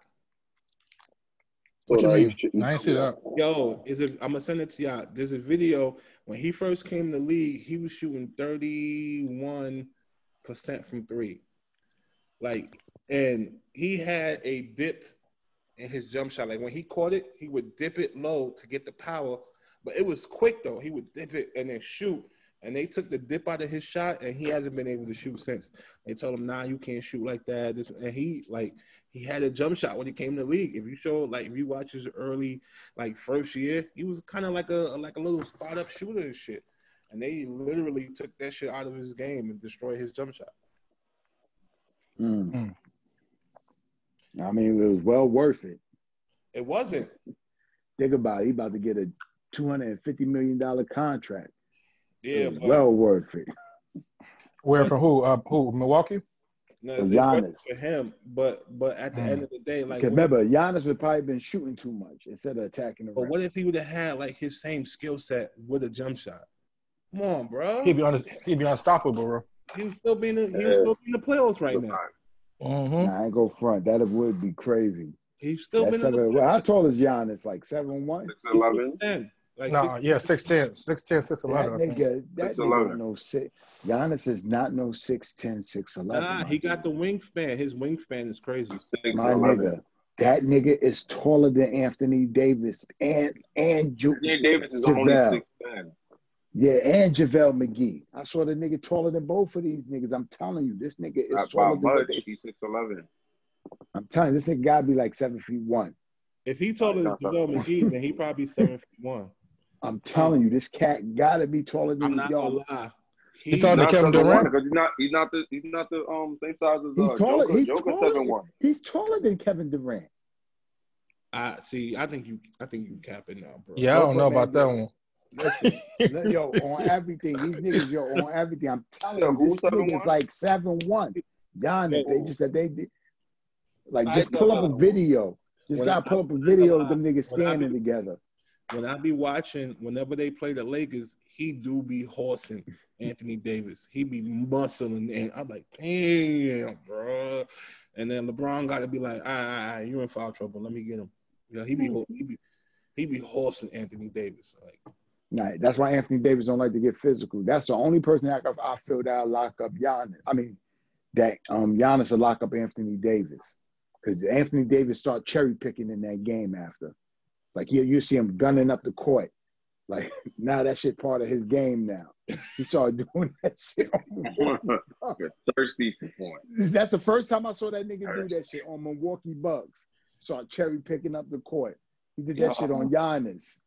What you mean? I ain't see that. Yo, I'm gonna send it to y'all. There's a video when he first came to the league, he was shooting 31% from three. Like, and he had a dip in his jump shot. Like when he caught it, he would dip it low to get the power, but it was quick though. He would dip it and then shoot. And they took the dip out of his shot, and he hasn't been able to shoot since. They told him, "Nah, you can't shoot like that." And he had a jump shot when he came to the league. If you watch his early first year, he was kind of like a little spot up shooter and shit. And they literally took that shit out of his game and destroyed his jump shot. I mean, it was well worth it. It wasn't. Think about it. He about to get a $250 million contract. Yeah, well worth it. Where for who? Who? Milwaukee? No, Giannis. For him, but at the end of the day, like remember, Giannis would probably been shooting too much instead of attacking the rim. But what if he would have had like his same skill set with a jump shot? Come on, bro. He'd be unstoppable, bro. He would still be in the playoffs right now. Mm-hmm. Nah, I ain't go front. That would be crazy. He's still been in the playoffs. Well, how tall is Giannis? Like 7'1"? 6'11". Like 6'10", 6'11". That nigga no 6. Giannis is not no 6'10", 6'11". Nah, he got the wingspan. His wingspan is crazy. My nigga, that nigga is taller than Anthony Davis and Davis is only 6'10". Yeah, and JaVale McGee. I saw the nigga taller than both of these niggas. I'm telling you, this nigga is taller than both. He's 6'11". I'm telling you, this nigga gotta be like 7'1". If he taller than JaVale McGee, then he probably 7'1". I'm telling you, this cat gotta be taller than I'm not gonna lie. He's taller than Kevin Durant. Because he's not the same size as he's taller. Joker 7'1". He's taller than Kevin Durant. I think you capping now, bro. Yeah, I don't know about that one. Listen, yo, on everything, these niggas, on everything. I'm telling you, this nigga is like 7'1". Giannis, they just said they did. Like, just pull up a video. Just gotta pull up a video of them niggas standing together. When I be watching, whenever they play the Lakers, he do be horsing Anthony Davis. He be muscling, and I'm like, damn, bro. And then LeBron got to be like, all right, you in foul trouble. Let me get him. You know, he be horsing Anthony Davis. Like, nah, that's why Anthony Davis don't like to get physical. That's the only person I feel that'll lock up Giannis. I mean, that Giannis will lock up Anthony Davis. Because Anthony Davis start cherry picking in that game after. Like, you see him gunning up the court. Like, now that shit part of his game now. He started doing that shit. Thirsty for points. That's the first time I saw that nigga do that shit on Milwaukee Bucks. Start cherry picking up the court. He did that shit on Giannis.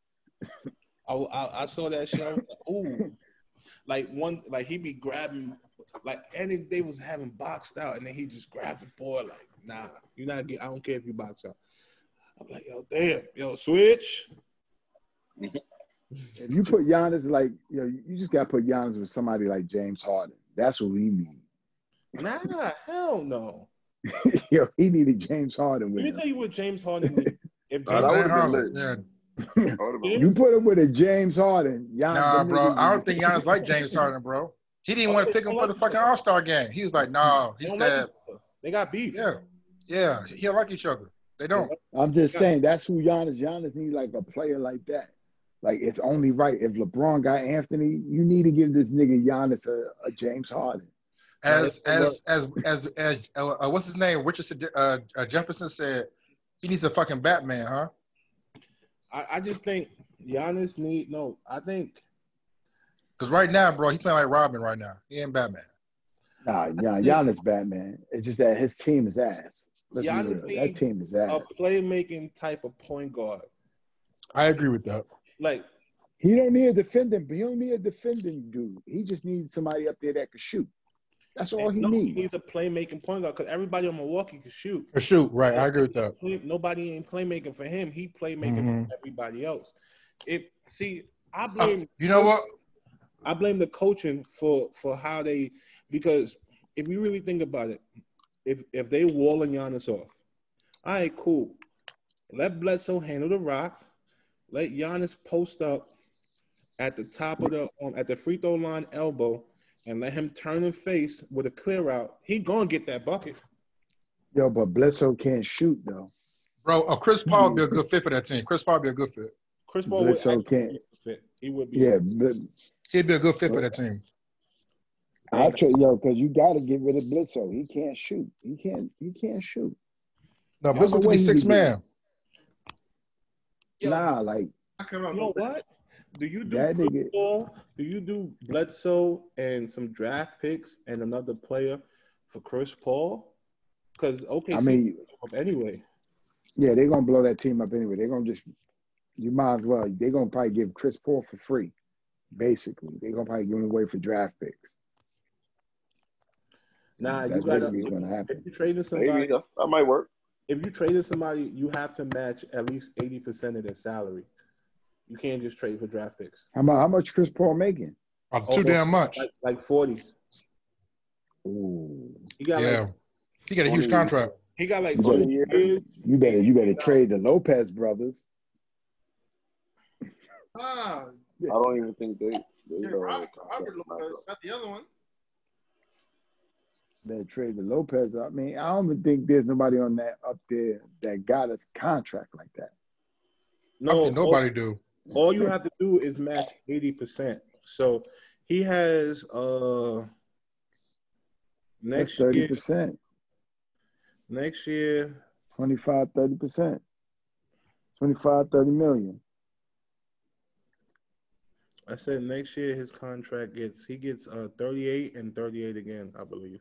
I saw that shit. I was like, ooh. Like he be grabbing, like Anthony Davis having boxed out, and then he just grabbed the board like, nah, you're not I don't care if you box out. I'm like, yo, damn, yo, switch. If you put Giannis you just gotta put Giannis with somebody like James Harden. That's what we need. Nah, hell no. Yo, he needed James Harden with him. Let me tell you what James Harden needs. If You put him with a James Harden. Nah, bro. I don't think Giannis like James Harden, bro. He didn't want to pick him for the fucking All-Star game. He was like, no. He said they got beef. Yeah. He don't like each other. They don't. I'm just saying that's who Giannis needs, like a player like that. Like it's only right if LeBron got Anthony, you need to give this nigga Giannis a James Harden. As what's his name? Richard Jefferson said, he needs a fucking Batman, huh? I just think Giannis I think because right now, bro, he's playing like Robin right now. He ain't Batman. Nah, Giannis Batman. It's just that his team is ass. Giannis that team is ass. A playmaking type of point guard. I agree with that. Like he don't need a defending dude. He just needs somebody up there that can shoot. That's all he needs. He needs a playmaking point guard because everybody on Milwaukee can shoot. Right. I agree with that. Nobody ain't playmaking for him. He playmaking for everybody else. I blame. You know what? I blame the coaching for how they, because if you really think about it, if they walling Giannis off, all right, cool. Let Bledsoe handle the rock. Let Giannis post up at the top of at the free throw line elbow, and let him turn and face with a clear out. He gonna get that bucket. Yo, but Bledsoe can't shoot though. Bro, Chris Paul would be a good fit for that team. Chris Paul would be a good fit. Chris Paul can't fit. He would be. Yeah, he'd be a good fit for that team. Because you got to get rid of Bledsoe. He can't shoot. He can't shoot. No, Bledsoe could be 6 man. Nah, like you know what? Do you do Chris Paul? Do you do Bledsoe and some draft picks and another player for Chris Paul? Because anyway. Yeah, they're gonna blow that team up anyway. They're gonna you might as well. They're gonna probably give Chris Paul for free. Basically, they're gonna probably give him away for draft picks. Nah, that's basically what's gonna happen. If you traded somebody, that might work. If you traded somebody, you have to match at least 80% of their salary. You can't just trade for draft picks. How much Chris Paul making? Too damn much. Like 40. Ooh. He got a huge contract. He got like 2 years. You better trade the Lopez brothers. I don't even think they Robert Lopez got the other one. Better trade the Lopez. I mean, I don't even think there's nobody on that up there that got a contract like that. No, nobody do. All you have to do is match 80%. So he has next 30%. Next year 25, 30%. 25, 30 million. I said next year his contract gets 38 and 38 again, I believe.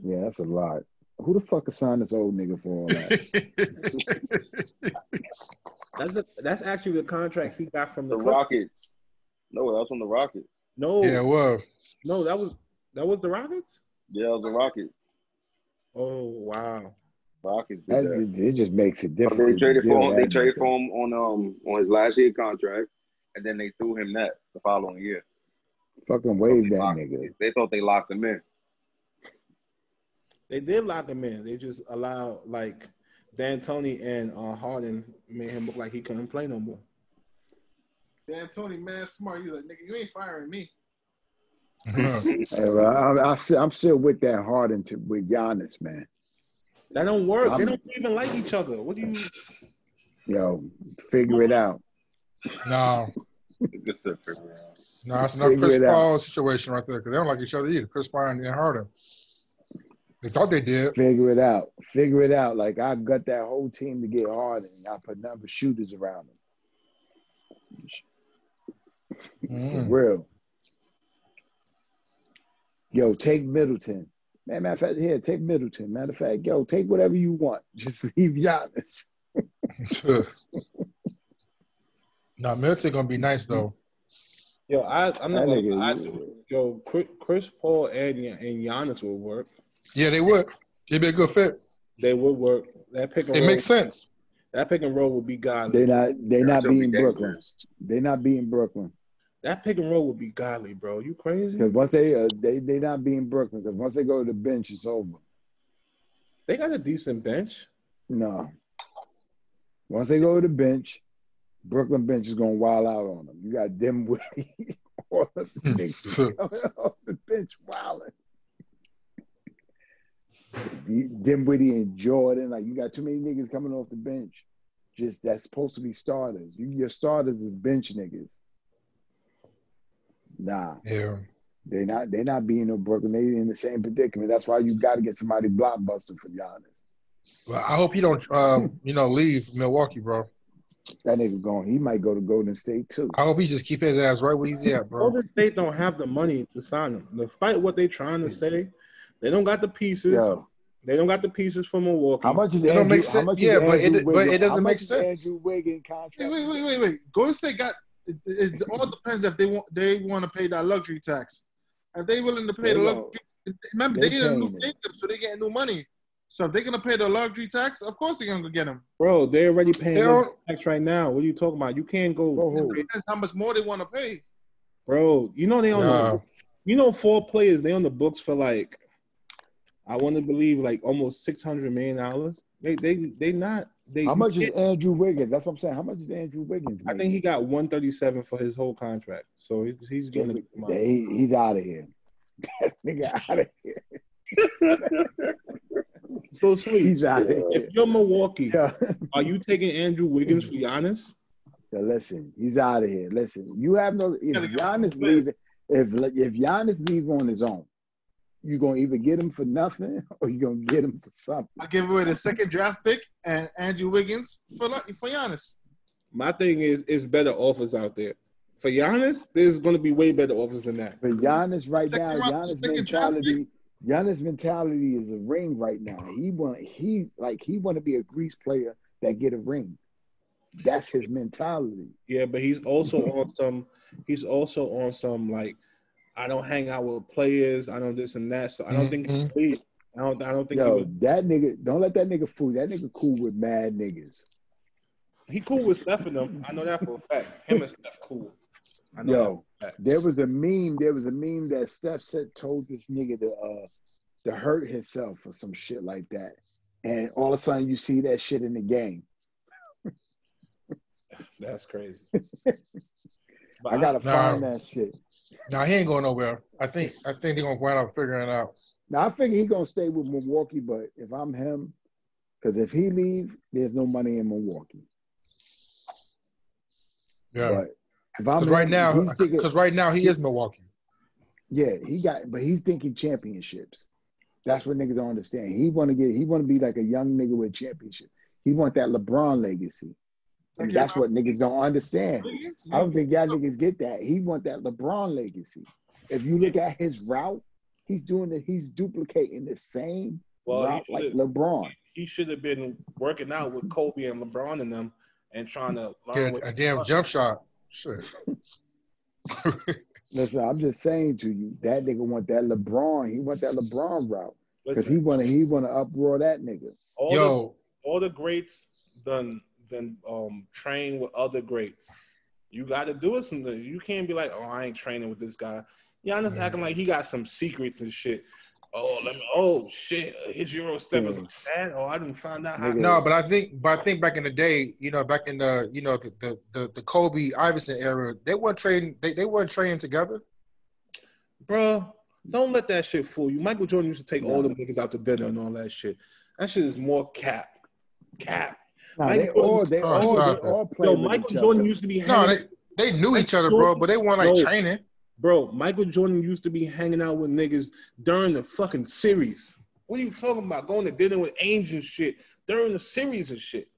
Yeah, that's a lot. Who the fuck assigned this old nigga for all that? That's actually the contract he got from the Rockets. No, that was from the Rockets. No. Yeah, it was. No, that was the Rockets? Yeah, it was the Rockets. Oh, wow. Rockets did that. It just makes it different. They traded for him on his last year contract, and then they threw him that the following year. Fucking wave that nigga. They thought they locked him in. They did lock him in. They just allowed, like, D'Antoni and Harden made him look like he couldn't play no more. D'Antoni, man, smart. You like, nigga, you ain't firing me. Hey, well, I'm still with that Harden with Giannis, man. That don't work. They don't even like each other. What do you? Yo, figure it out. No. Just figure it out. No, it's another Chris Paul situation right there because they don't like each other either. Chris Paul and Harden. They thought they did. Figure it out. Like, I got that whole team to get Harden. I put number shooters around them. For real. Yo, take Middleton. Man, matter of fact, here, take Middleton. Matter of fact, yo, take whatever you want. Just leave Giannis. Now, Middleton going to be nice, though. Yo, I'm not going to yo, Chris Paul and Giannis will work. Yeah, they would. They'd be a good fit. They would work. That pick and roll. It makes sense. That pick and roll would be godly. They're not beating Brooklyn. They're not beating Brooklyn. That pick and roll would be godly, bro. You crazy? Because once they not beating Brooklyn, because once they go to the bench, it's over. They got a decent bench. No. Once they go to the bench, Brooklyn bench is gonna wild out on them. You got Dinwiddie All of the niggas coming off the bench wilding. Dinwiddie and Jordan, like you got too many niggas coming off the bench. Just that's supposed to be starters. Your starters is bench niggas. Nah. Yeah. They're not being no Brooklyn. They in the same predicament. That's why you got to get somebody blockbuster for Giannis. Well, I hope he don't leave Milwaukee, bro. That nigga going. He might go to Golden State too. I hope he just keep his ass right where he's at, bro. Golden State don't have the money to sign him. Despite what they trying to say, they don't got the pieces. Yo. They don't got the pieces for Milwaukee. How much is it Andrew? Don't make sense. Yeah, but it doesn't make sense. Andrew Wiggins contract. Wait. Golden State got. It all depends if they want to pay that luxury tax. If they willing to pay the luxury, remember they get a new stadium, so they getting new money. So if they're gonna pay the luxury tax, of course they're gonna get them. Bro, they're already paying tax right now. What are you talking about? You can't go. It depends how much more they want to pay. Bro, you know they on the 4 players. They on the books for like, I want to believe like almost $600 million. They not. How much is Andrew Wiggins? That's what I'm saying. How much is Andrew Wiggins? I think he got 137 for his whole contract. So he's getting money. He's out of here. That nigga out of here. So sweet. He's out of here. If you're Milwaukee, are you taking Andrew Wiggins for Giannis? Yeah, listen, he's out of here. Listen, you have no. If Giannis leaving, if Giannis leave on his own, you're gonna either get him for nothing or you're gonna get him for something. I give away the second draft pick and Andrew Wiggins for Giannis. My thing is better offers out there. For Giannis, there's gonna be way better offers than that. For Giannis right now, Giannis mentality is a ring right now. He want to be a Greece player that get a ring. That's his mentality. Yeah, but he's also on some like, I don't hang out with players. I don't this and that. So I don't think he's elite. I don't think. That nigga, don't let that nigga fool. That nigga cool with mad niggas. He cool with Steph and them. I know that for a fact. Him and Steph cool. I know that. There was a meme that Steph told this nigga to hurt himself or some shit like that, and all of a sudden you see that shit in the game. That's crazy. I gotta find that shit. Nah, he ain't going nowhere. I think they're gonna wind up figuring it out. Now I figure he gonna stay with Milwaukee, but if I'm him, because if he leave, there's no money in Milwaukee. Yeah. But if I'm right now he is Milwaukee. Yeah, but he's thinking championships. That's what niggas don't understand. He want to be like a young nigga with a championship. He want that LeBron legacy. And that's what niggas don't understand. I don't think y'all niggas get that. He want that LeBron legacy. If you look at his route, he's duplicating the same route like LeBron. He should have been working out with Kobe and LeBron and them and trying to learn a damn jump shot. Shit. Listen, I'm just saying to you, that nigga want that LeBron. He want that LeBron route because he want to uproar that nigga. All the greats done train with other greats. You got to do it something. You can't be like, oh, I ain't training with this guy. Giannis acting like he got some secrets and shit. Oh shit, his Euro step is like that. Oh, I didn't find out how. No, but I think back in the day, back in the the Kobe Iverson era, they weren't trading. They weren't training together. Bro, don't let that shit fool you. Michael Jordan used to take all the niggas out to dinner and all that shit. That shit is more cap. Nah, they all play. Michael Jordan used to be. They knew each other, bro, but they weren't like training. Bro, Michael Jordan used to be hanging out with niggas during the fucking series. What are you talking about? Going to dinner with Ainge and shit during the series and shit.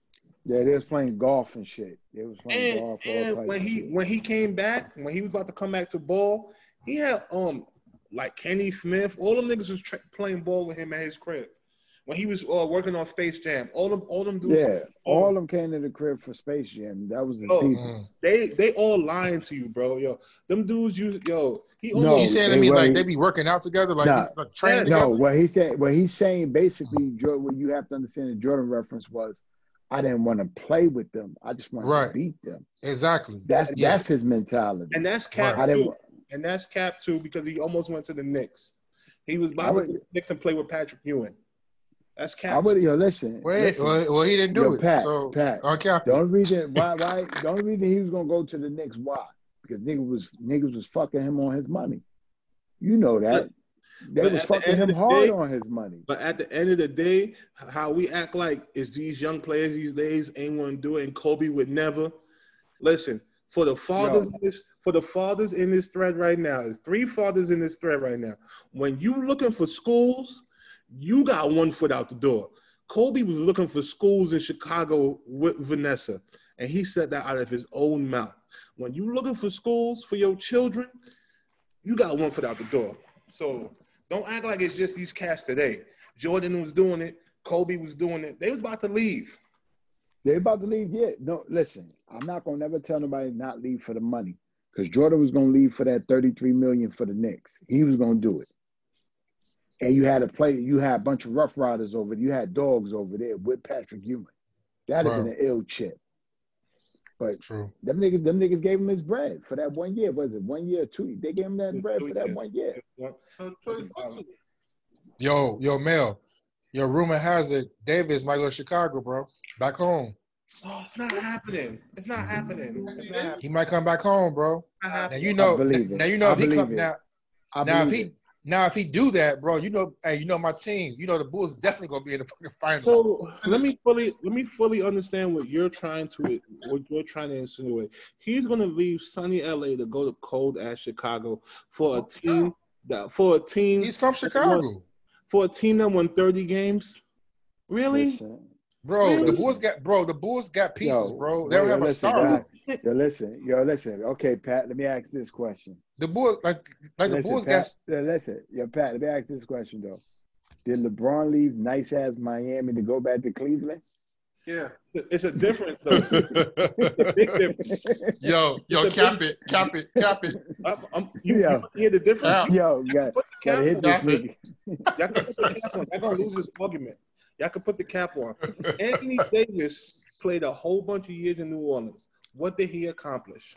Yeah, they was playing golf and shit. They was playing golf. And when he came back, when he was about to come back to ball, he had like Kenny Smith. All them niggas was playing ball with him at his crib. When he was working on Space Jam, all them dudes. Yeah, all them came to the crib for Space Jam. That was the people. They all lying to you, bro. Yo, them dudes He's saying to me like they be working out together, like training together. No, what he's saying basically, what you have to understand the Jordan reference was, I didn't want to play with them. I just wanted to beat them. Exactly. That's his mentality. And that's cap. And that's cap too because he almost went to the Knicks. He was about to go to the Knicks and play with Patrick Ewing. That's cap. Listen. Well, he didn't do it. Pat, so Pat. On cap. The only reason he was gonna go to the Knicks, why? because niggas was fucking him on his money. You know that. They was fucking him hard on his money. But at the end of the day, how we act like is these young players these days ain't gonna do it, and Kobe would never. Listen, for the fathers in this thread right now, there's 3 fathers in this thread right now. When you looking for schools, you got one foot out the door. Kobe was looking for schools in Chicago with Vanessa, and he said that out of his own mouth. When you looking for schools for your children, you got one foot out the door. So don't act like it's just these cats today. Jordan was doing it. Kobe was doing it. They was about to leave. They about to leave, yeah. No, listen, I'm not going to never tell nobody not leave for the money because Jordan was going to leave for that $33 million for the Knicks. He was going to do it. And you had a bunch of Rough Riders over there. You had dogs over there with Patrick Ewing. That'd have been an ill chip. But True. Them niggas gave him his bread for that 1 year. Was it 1 year or 2? They gave him that bread for that 1 year. Yo, Mel. Yo, rumor has it Davis might go to Chicago, bro. Back home. Oh, it's not happening. It's not happening. He might come back home, bro. Now you know. If he do that, bro, you know my team. You know the Bulls definitely gonna be in the fucking finals. So let me fully understand what you're trying to insinuate. He's gonna leave sunny LA to go to cold ass Chicago for a team. He's from Chicago. For a team that won 30 games? Really? Listen. Bro, really? the Bulls got pieces, bro. They don't have a star. Yo, listen. Okay, Pat, let me ask this question. The Bulls, the Bulls got. Listen, Pat, let me ask this question, though. Did LeBron leave nice-ass Miami to go back to Cleveland? Yeah. It's a difference, though. It's a big difference. Yo, cap it. You hear the difference? Yo, gotta hit this nigga. Y'all can put the cap on. Y'all gonna lose this argument. Y'all can put the cap on. Anthony Davis played a whole bunch of years in New Orleans. What did he accomplish?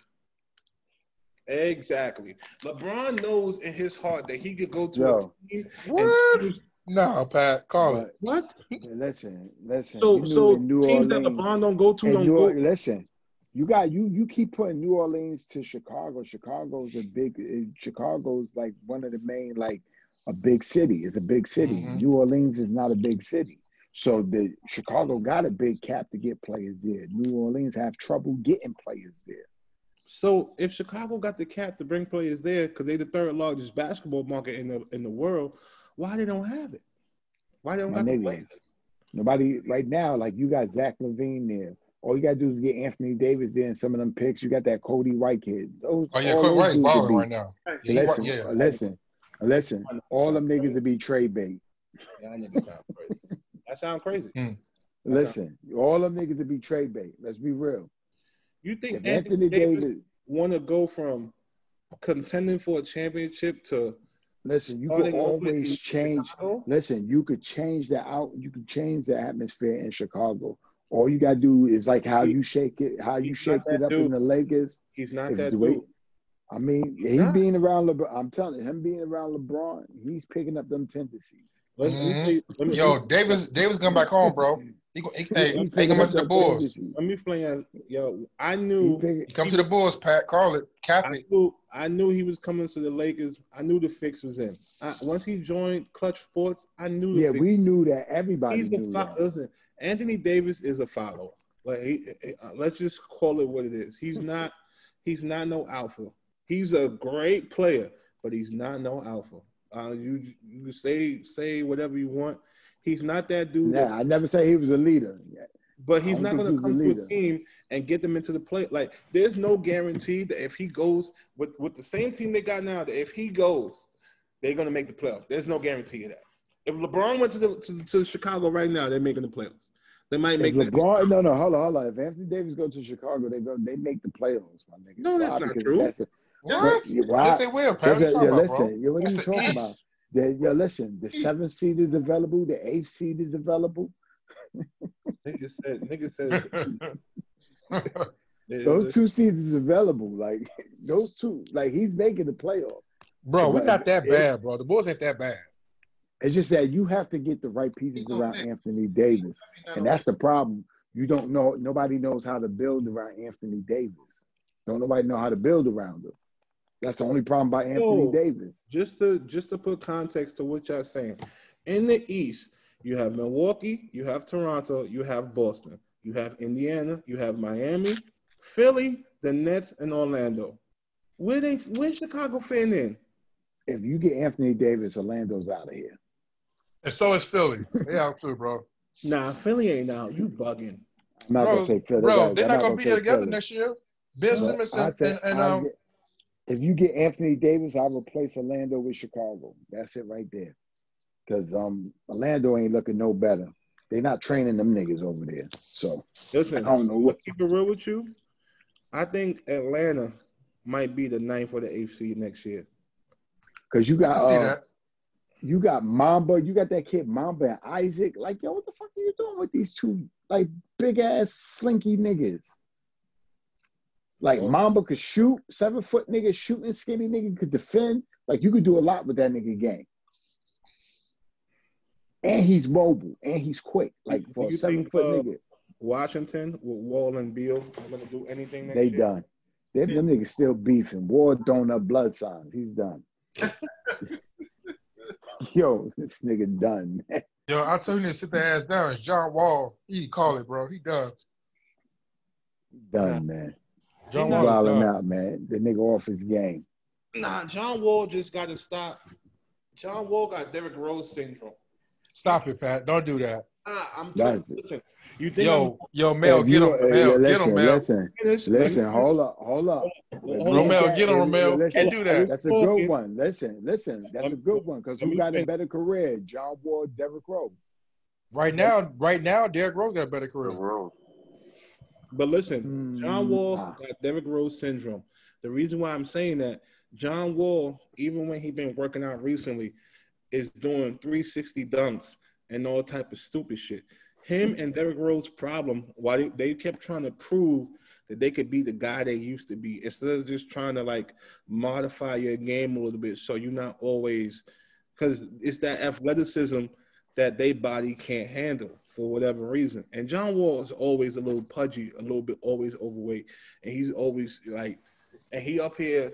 Exactly. LeBron knows in his heart that he could go to a team. What? No, Pat, call it. What? Listen. So teams that LeBron don't go to don't go. Listen, you keep putting New Orleans to Chicago. Chicago's like one of the main, like a big city. It's a big city. Mm-hmm. New Orleans is not a big city. So the Chicago got a big cap to get players there. New Orleans have trouble getting players there. So if Chicago got the cap to bring players there, because they're the third largest basketball market in the world, why they don't have it? Why they don't got the players? Nobody right now. Like you got Zach LaVine there. All you gotta do is get Anthony Davis there and some of them picks. You got that Cody White kid. Cody White balling right now. Listen. All them niggas would be trade bait. Yeah, that nigga sound crazy. That sound crazy. Listen, all them niggas would be trade bait. Let's be real. You think Anthony Davis want to go from contending for a championship to? Listen, you can always change. Listen, you could change the You could change the atmosphere in Chicago. All you gotta do is like how you shake it. How you shake it up in the Lakers. He's not that dude. I mean, he being around LeBron. I'm telling you, him being around LeBron, he's picking up them tendencies. Yo, Davis come back home, bro. He take him up to the Bulls. Let me explain. Yo, I knew he come to the Bulls. Pat, call it. Cap it. I knew he was coming to the Lakers. I knew the fix was in. Once he joined Clutch Sports, I knew. We knew that. Everybody knew that. Listen, Anthony Davis is a follower. Like, let's just call it what it is. He's not no alpha. He's a great player, but he's not no alpha. You say whatever you want. He's not that dude. Yeah, I never say he was a leader. But he's not going to come to a team and get them into the play. Like, there's no guarantee that if he goes with the same team they got now, that if he goes, they're going to make the playoffs. There's no guarantee of that. If LeBron went to Chicago right now, they're making the playoffs. They might make LeBron. No, hold on. If Anthony Davis goes to Chicago, they make the playoffs. My nigga. No, that's not true. What? Yes, they will, Pat. What are you talking about? Listen, the 7th seed is available, the 8th seed is available. Nigga said those 2 seeds is available. Like those 2, like he's making the playoff. Bro, we're not that bad, bro. The Bulls ain't that bad. It's just that you have to get the right pieces around Anthony Davis. And that's the problem. You don't know, nobody knows how to build around Anthony Davis. Don't nobody know how to build around him. That's the only problem by Anthony Davis. Just to put context to what y'all saying, in the East, you have Milwaukee, you have Toronto, you have Boston, you have Indiana, you have Miami, Philly, the Nets, and Orlando. Where's Chicago fit in? If you get Anthony Davis, Orlando's out of here. And so is Philly. They out too, bro. Nah, Philly ain't out. You bugging. I'm not gonna say Philly. Bro, they're not gonna be there together next year. Ben Simmons and if you get Anthony Davis, I'll replace Orlando with Chicago. That's it right there. Because Orlando ain't looking no better. They're not training them niggas over there. So listen, I don't know what. Keep it real with you. I think Atlanta might be the 9th or the 8th seed next year. Because you got you got Mamba, you got that kid Mamba and Isaac. Like, yo, what the fuck are you doing with these two like big ass slinky niggas? Like Mamba could shoot, 7-foot nigga, shooting skinny nigga could defend. Like you could do a lot with that nigga game. And he's mobile and he's quick. Like for a 7-foot nigga. Washington with Wall and Beal are gonna do anything next year? They done. Them niggas still beefing. Ward throwing up blood signs. He's done. Yo, this nigga done. Yo, I'll tell you to sit their ass down. It's John Wall. He call it, bro. He done. Done, man. John Wall is done. Out, man. The nigga off his game. Nah, John Wall just got to stop. John Wall got Derrick Rose syndrome. Stop it, Pat. Don't do that. I'm telling you. Listen, you think yo, Mel, get him, Mel. Get him, Mel. Listen, hold up. Romel, get him, Romel. Can't do that. That's a good one. Listen. That's a good one because who got a better career, John Wall, Derrick Rose? Right now, Derrick Rose got a better career. But listen, John Wall got Derrick Rose syndrome. The reason why I'm saying that, John Wall, even when he been working out recently, is doing 360 dunks and all type of stupid shit. Him and Derrick Rose's problem, why they kept trying to prove that they could be the guy they used to be, instead of just trying to like modify your game a little bit so you're not always, because it's that athleticism that they body can't handle for whatever reason. And John Wall is always a little pudgy, a little bit always overweight, and he's always like, and he up here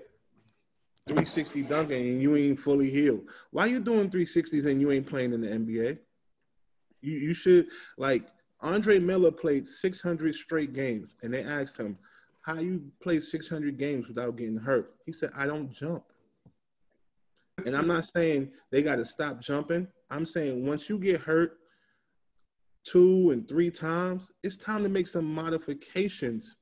360 dunking and you ain't fully healed. Why you doing 360s and you ain't playing in the NBA? You should, like, Andre Miller played 600 straight games, and they asked him, how you play 600 games without getting hurt? He said, I don't jump. And I'm not saying they got to stop jumping. I'm saying once you get hurt 2 and 3 times, it's time to make some modifications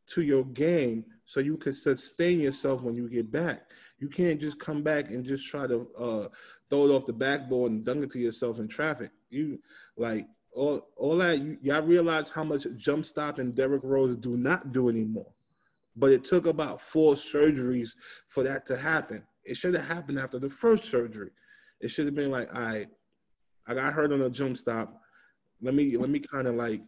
to your game so you can sustain yourself when you get back. You can't just come back and just try to throw it off the backboard and dunk it to yourself in traffic. You like all that. Y'all realize how much jump stop and Derrick Rose do not do anymore. But it took about 4 surgeries for that to happen. It should have happened after the first surgery. It should have been like, all right, I got hurt on a jump stop. Let me kind of like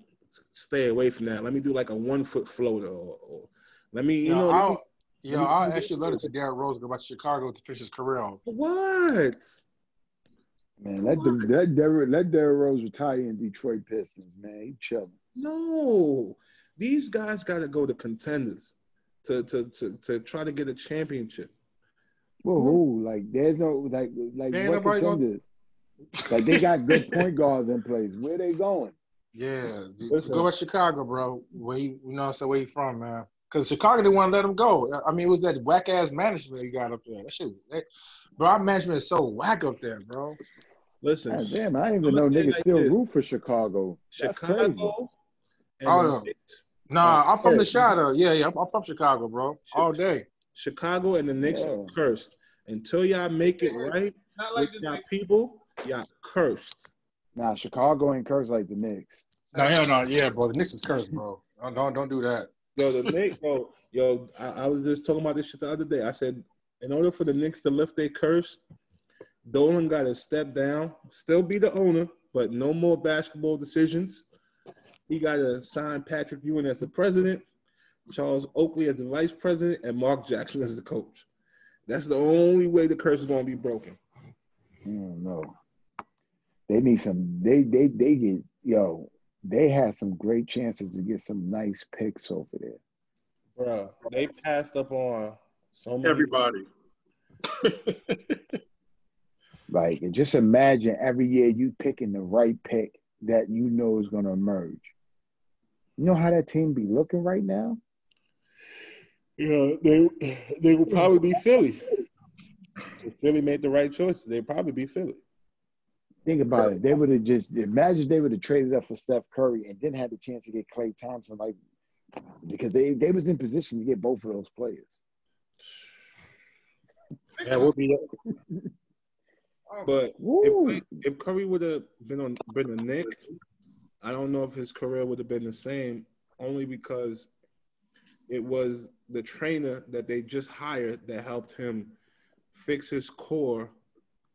stay away from that. Let me do like a 1-foot floater or let me, I'll actually let it to Derrick Rose go back to Chicago to finish his career off. What? Man, let Derrick Rose retire in Detroit Pistons, man. He chilling. No. These guys got to go to contenders to try to get a championship. Well, who? Like, there's no, like what contenders? Like, they got good point guards in place. Where they going? Yeah. Go to Chicago, bro. Where you from, man? Because Chicago didn't want to let him go. I mean, it was that whack-ass management you got up there. Bro, our management is so whack up there, bro. Listen. God damn, I didn't even know niggas still root for Chicago. Chicago. I'm from the shadow. Yeah, I'm from Chicago, bro. All day. Chicago and the Knicks are cursed. Until y'all make it right with y'all people, y'all cursed. Nah, Chicago ain't cursed like the Knicks. No, hell no. Yeah, bro. The Knicks is cursed, bro. Don't do that. Yo, the Knicks, bro. Yo, I was just talking about this shit the other day. I said, in order for the Knicks to lift their curse, Dolan got to step down, still be the owner, but no more basketball decisions. He got to sign Patrick Ewing as the president, Charles Oakley as the vice president, and Mark Jackson as the coach. That's the only way the curse is going to be broken. No. They need some. They had some great chances to get some nice picks over there. Bro, they passed up on so many. Everybody. Like, and just imagine every year you picking the right pick that you know is going to emerge. You know how that team be looking right now? Yeah, they will probably be Philly. If Philly made the right choice, they'd probably be Philly. Think about it. They would have just imagine they would have traded up for Steph Curry and then had the chance to get Klay Thompson, like because they was in position to get both of those players. Yeah, we'll be. But if Curry would have been a Knick, I don't know if his career would have been the same. Only because it was the trainer that they just hired that helped him fix his core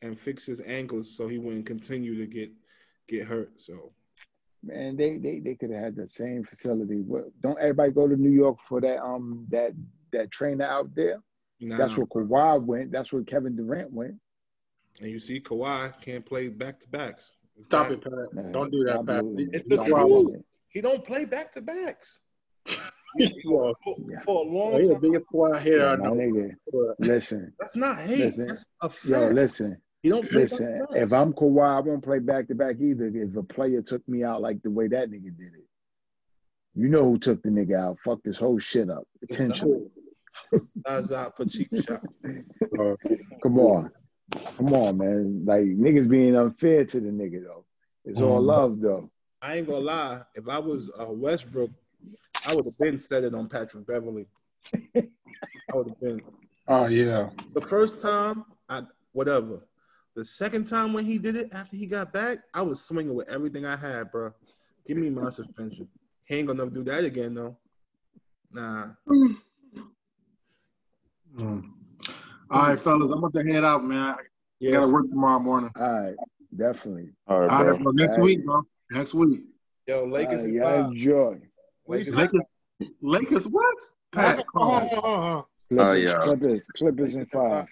and fix his ankles so he wouldn't continue to get hurt. So, man, they could have had the same facility. Don't everybody go to New York for that trainer out there? nah. That's where Kawhi went. That's where Kevin Durant went. And you see Kawhi can't play back-to-backs. Stop it, Pat. Man, Don't do that, Pat. It's the truth. He don't play back-to-backs. For a long He's time. the biggest Kawhi hater I My know. nigga, listen. That's not hate. Listen. That's a fact. Yo, listen. He don't play Listen, back-to-backs. if I'm Kawhi, I won't play back-to-back either if a player took me out like the way that nigga did it. You know who took the nigga out. Fucked this whole shit up. Potentially. Zaza put cheap shot. Come on, man. Like, niggas being unfair to the nigga, though. It's all love, though. I ain't gonna lie. If I was Westbrook, I would have been steady on Patrick Beverly. I would have been. Oh, yeah. The first time, whatever. The second time when he did it, after he got back, I was swinging with everything I had, bro. Give me my suspension. He ain't gonna never do that again, though. Nah. All right, fellas, I'm about to head out, man. I gotta work tomorrow morning. All right, definitely. All right, All bro. right, bro. Next week, bro. Next week. Yo, Lakers and Yeah, 5. enjoy. Lakers what? Pat, come on. Clippers in 5.